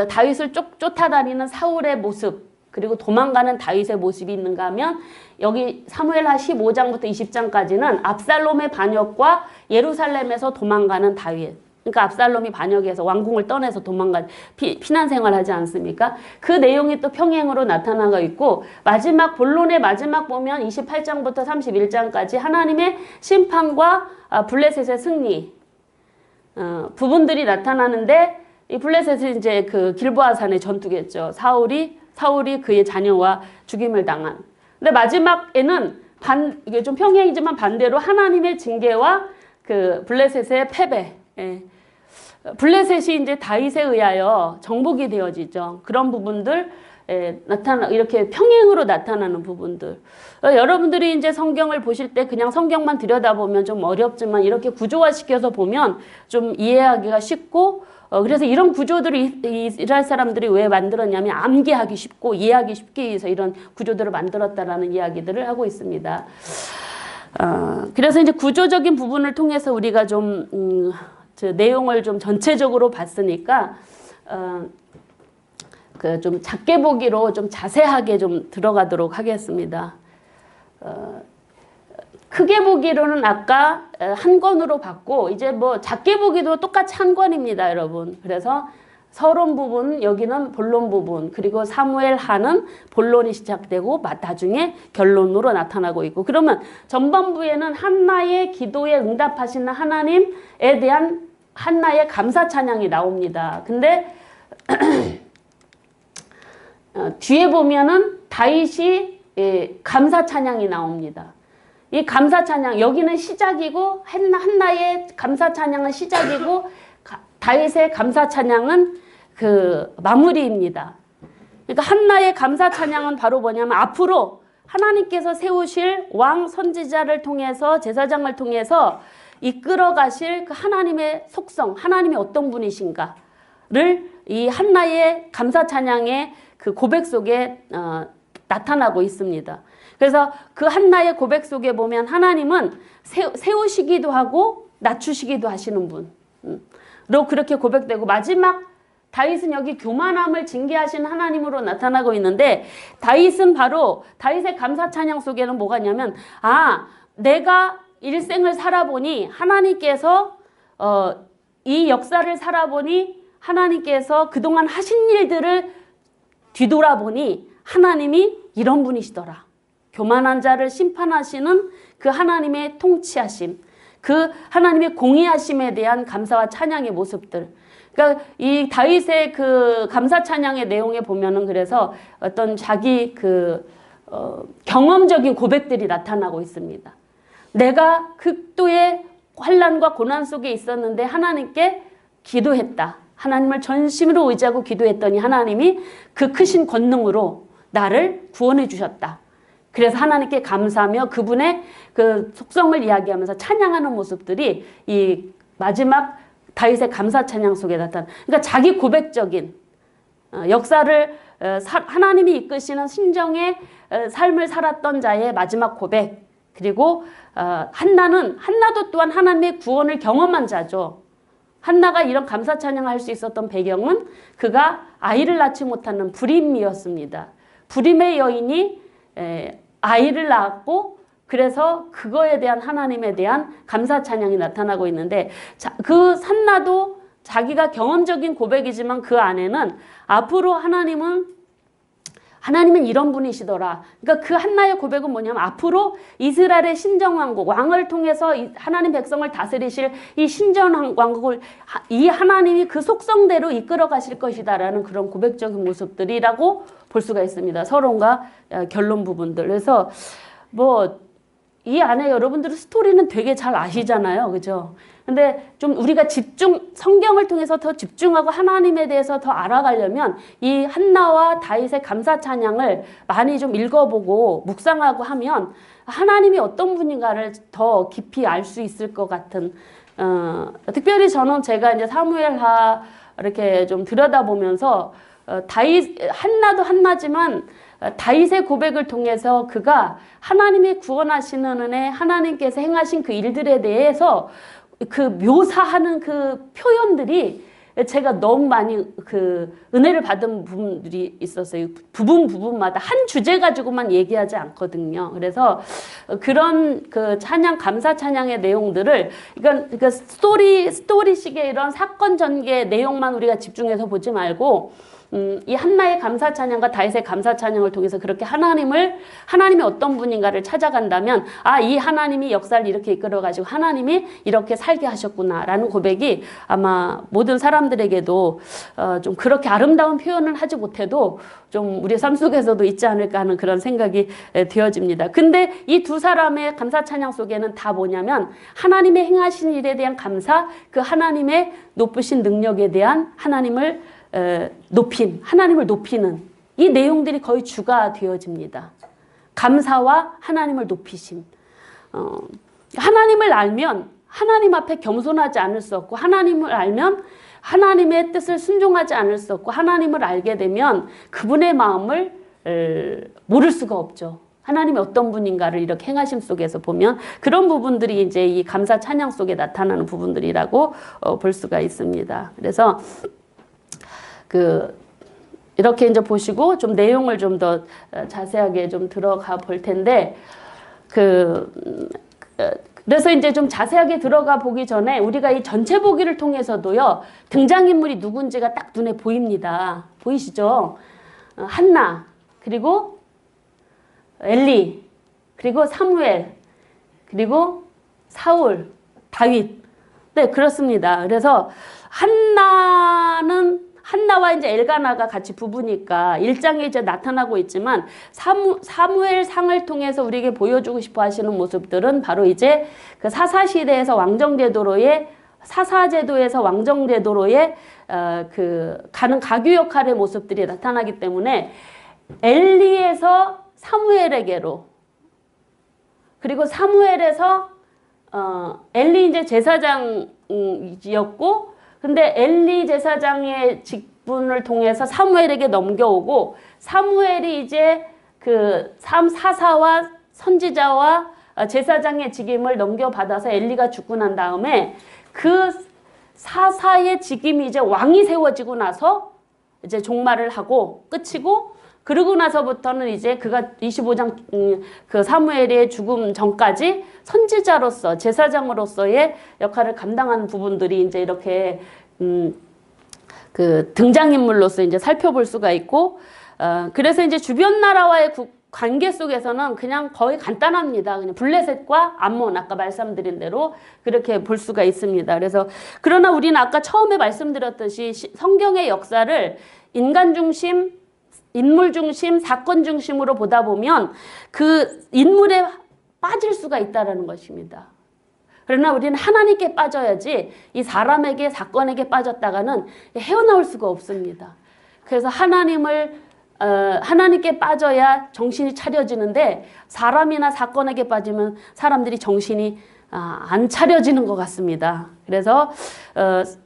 다윗을 쫓아다니는 사울의 모습 그리고 도망가는 다윗의 모습이 있는가 하면 여기 사무엘하 15장부터 20장까지는 압살롬의 반역과 예루살렘에서 도망가는 다윗 그러니까 압살롬이 반역해서 왕궁을 떠나서 피난 생활하지 않습니까? 그 내용이 또 평행으로 나타나고 있고 마지막 본론의 마지막 보면 28장부터 31장까지 하나님의 심판과 블레셋의 승리 부분들이 나타나는데 이 블레셋이 이제 그 길보아산의 전투겠죠. 사울이 그의 자녀와 죽임을 당한. 근데 마지막에는 이게 좀 평행이지만 반대로 하나님의 징계와 그 블레셋의 패배. 예. 블레셋이 이제 다윗에 의하여 정복이 되어지죠. 그런 부분들 이렇게 평행으로 나타나는 부분들. 여러분들이 이제 성경을 보실 때 그냥 성경만 들여다보면 좀 어렵지만 이렇게 구조화시켜서 보면 좀 이해하기가 쉽고 그래서 이런 구조들을 이스라엘 사람들이 왜 만들었냐면 암기하기 쉽고 이해하기 쉽게 해서 이런 구조들을 만들었다라는 이야기들을 하고 있습니다. 그래서 이제 구조적인 부분을 통해서 우리가 좀 내용을 좀 전체적으로 봤으니까 그 좀 작게 보기로 좀 자세하게 좀 들어가도록 하겠습니다. 크게 보기로는 아까 한 권으로 봤고 이제 뭐 작게 보기도 똑같이 한 권입니다, 여러분. 그래서 서론 부분, 여기는 본론 부분, 그리고 사무엘 하는 본론이 시작되고 나중에 결론으로 나타나고 있고 그러면 전반부에는 한나의 기도에 응답하시는 하나님에 대한 한나의 감사 찬양이 나옵니다. 근데 뒤에 보면은 다윗이 감사 찬양이 나옵니다. 이 감사 찬양 여기는 시작이고 한나의 감사 찬양은 시작이고 다윗의 감사 찬양은 그 마무리입니다. 그러니까 한나의 감사 찬양은 바로 뭐냐면 앞으로 하나님께서 세우실 왕 선지자를 통해서 제사장을 통해서 이끌어 가실 그 하나님의 속성, 하나님이 어떤 분이신가를 이 한나의 감사 찬양의 그 고백 속에 나타나고 있습니다. 그래서 그 한나의 고백 속에 보면 하나님은 세우시기도 하고 낮추시기도 하시는 분로 그렇게 고백되고 마지막 다윗은 여기 교만함을 징계하신 하나님으로 나타나고 있는데 다윗은 바로 다윗의 감사 찬양 속에는 뭐가 있냐면 내가 일생을 살아보니 하나님께서 이 역사를 살아보니 하나님께서 그동안 하신 일들을 뒤돌아보니 하나님이 이런 분이시더라. 교만한 자를 심판하시는 그 하나님의 통치하심, 그 하나님의 공의하심에 대한 감사와 찬양의 모습들. 그러니까 이 다윗의 그 감사 찬양의 내용에 보면은 그래서 어떤 자기 경험적인 고백들이 나타나고 있습니다. 내가 극도의 환난과 고난 속에 있었는데 하나님께 기도했다. 하나님을 전심으로 의지하고 기도했더니 하나님이 그 크신 권능으로 나를 구원해 주셨다. 그래서 하나님께 감사하며 그분의 그 속성을 이야기하면서 찬양하는 모습들이 이 마지막 다윗의 감사 찬양 속에 나타나. 그러니까 자기 고백적인 역사를 하나님이 이끄시는 신정의 삶을 살았던 자의 마지막 고백. 그리고 한나도 또한 하나님의 구원을 경험한 자죠. 한나가 이런 감사 찬양을 할 수 있었던 배경은 그가 아이를 낳지 못하는 불임이었습니다. 불임의 여인이 아이를 낳았고 그래서 그거에 대한 하나님에 대한 감사 찬양이 나타나고 있는데 그 한나도 자기가 경험적인 고백이지만 그 안에는 앞으로 하나님은 이런 분이시더라. 그러니까 그 한나의 고백은 뭐냐면 앞으로 이스라엘의 신정왕국, 왕을 통해서 하나님 백성을 다스리실 이 신정왕국을 이 하나님이 그 속성대로 이끌어 가실 것이다라는 그런 고백적인 모습들이라고 볼 수가 있습니다. 서론과 결론 부분들. 그래서 뭐 이 안에 여러분들은 스토리는 되게 잘 아시잖아요. 그죠? 근데 좀 우리가 성경을 통해서 더 집중하고 하나님에 대해서 더 알아가려면 이 한나와 다윗의 감사 찬양을 많이 좀 읽어보고 묵상하고 하면 하나님이 어떤 분인가를 더 깊이 알 수 있을 것 같은, 특별히 저는 제가 이제 사무엘하 이렇게 좀 들여다보면서 한나도 한나지만 다윗의 고백을 통해서 그가 하나님의 구원하시는 은혜, 하나님께서 행하신 그 일들에 대해서 그 묘사하는 그 표현들이 제가 너무 많이 그 은혜를 받은 부분들이 있었어요. 부분마다 한 주제 가지고만 얘기하지 않거든요. 그래서 그런 그 찬양, 감사 찬양의 내용들을 이건 그 스토리식의 이런 사건 전개 내용만 우리가 집중해서 보지 말고 이 한나의 감사 찬양과 다윗의 감사 찬양을 통해서 그렇게 하나님의 어떤 분인가를 찾아간다면 이 하나님이 역사를 이렇게 이끌어가지고 하나님이 이렇게 살게 하셨구나라는 고백이 아마 모든 사람들에게도 좀 그렇게 아름다운 표현을 하지 못해도 좀 우리 삶 속에서도 있지 않을까 하는 그런 생각이 되어집니다. 근데 이 두 사람의 감사 찬양 속에는 다 뭐냐면 하나님의 행하신 일에 대한 감사, 그 하나님의 높으신 능력에 대한 하나님을 높이는 이 내용들이 거의 주가 되어집니다. 감사와 하나님을 높이심. 하나님을 알면 하나님 앞에 겸손하지 않을 수 없고, 하나님을 알면 하나님의 뜻을 순종하지 않을 수 없고, 하나님을 알게 되면 그분의 마음을 모를 수가 없죠. 하나님이 어떤 분인가를 이렇게 행하심 속에서 보면 그런 부분들이 이제 이 감사 찬양 속에 나타나는 부분들이라고 볼 수가 있습니다. 그래서 이렇게 이제 보시고 좀 내용을 좀 더 자세하게 좀 들어가 볼 텐데, 그래서 이제 좀 자세하게 들어가 보기 전에 우리가 이 전체 보기를 통해서도요, 등장인물이 누군지가 딱 눈에 보입니다. 보이시죠? 한나, 그리고 엘리, 그리고 사무엘, 그리고 사울, 다윗. 네, 그렇습니다. 그래서 한나와 이제 엘가나가 같이 부부니까 1장에 이제 나타나고 있지만 사무엘 상을 통해서 우리에게 보여주고 싶어 하시는 모습들은 바로 이제 그 사사시대에서 왕정제도로의 사사제도에서 왕정제도로의 가는 가교 역할의 모습들이 나타나기 때문에 엘리에서 사무엘에게로, 그리고 사무엘에서 엘리 이제 제사장이었고, 근데 엘리 제사장의 직분을 통해서 사무엘에게 넘겨오고, 사무엘이 이제 그 사사와 선지자와 제사장의 직임을 넘겨받아서 엘리가 죽고 난 다음에 그 사사의 직임이 이제 왕이 세워지고 나서 이제 종말을 하고 끝이고, 그러고 나서부터는 이제 그가 25장 그 사무엘의 죽음 전까지 선지자로서 제사장으로서의 역할을 감당하는 부분들이 이제 이렇게 그 등장인물로서 이제 살펴볼 수가 있고, 그래서 이제 주변 나라와의 관계 속에서는 그냥 거의 간단합니다. 그냥 블레셋과 암몬, 아까 말씀드린 대로 그렇게 볼 수가 있습니다. 그래서 그러나 우리는 아까 처음에 말씀드렸듯이 성경의 역사를 인간 중심, 인물 중심, 사건 중심으로 보다 보면 그 인물에 빠질 수가 있다는 것입니다. 그러나 우리는 하나님께 빠져야지 이 사람에게, 사건에게 빠졌다가는 헤어나올 수가 없습니다. 그래서 하나님께 빠져야 정신이 차려지는데, 사람이나 사건에게 빠지면 사람들이 정신이 안 차려지는 것 같습니다. 그래서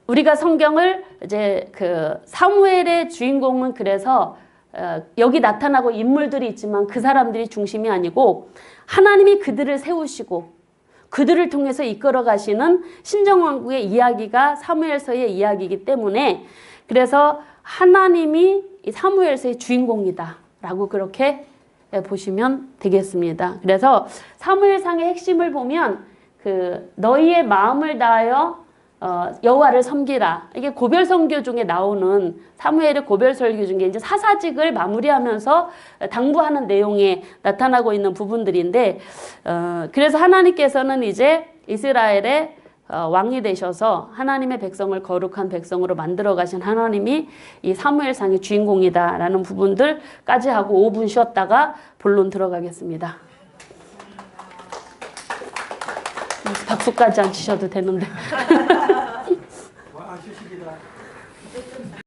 우리가 성경을 이제 그 사무엘의 주인공은 그래서 여기 나타나고 인물들이 있지만 그 사람들이 중심이 아니고 하나님이 그들을 세우시고 그들을 통해서 이끌어 가시는 신정왕국의 이야기가 사무엘서의 이야기이기 때문에, 그래서 하나님이 이 사무엘서의 주인공이다 라고 그렇게 보시면 되겠습니다. 그래서 사무엘상의 핵심을 보면 너희의 마음을 다하여 여호와를 섬기라. 이게 고별선교 중에 나오는, 사무엘의 고별설교 중에 이제 사사직을 마무리하면서 당부하는 내용에 나타나고 있는 부분들인데, 그래서 하나님께서는 이제 이스라엘의 왕이 되셔서 하나님의 백성을 거룩한 백성으로 만들어 가신 하나님이 이 사무엘상의 주인공이다라는 부분들까지 하고 5분 쉬었다가 본론 들어가겠습니다. 박수까지 안 치셔도 되는데.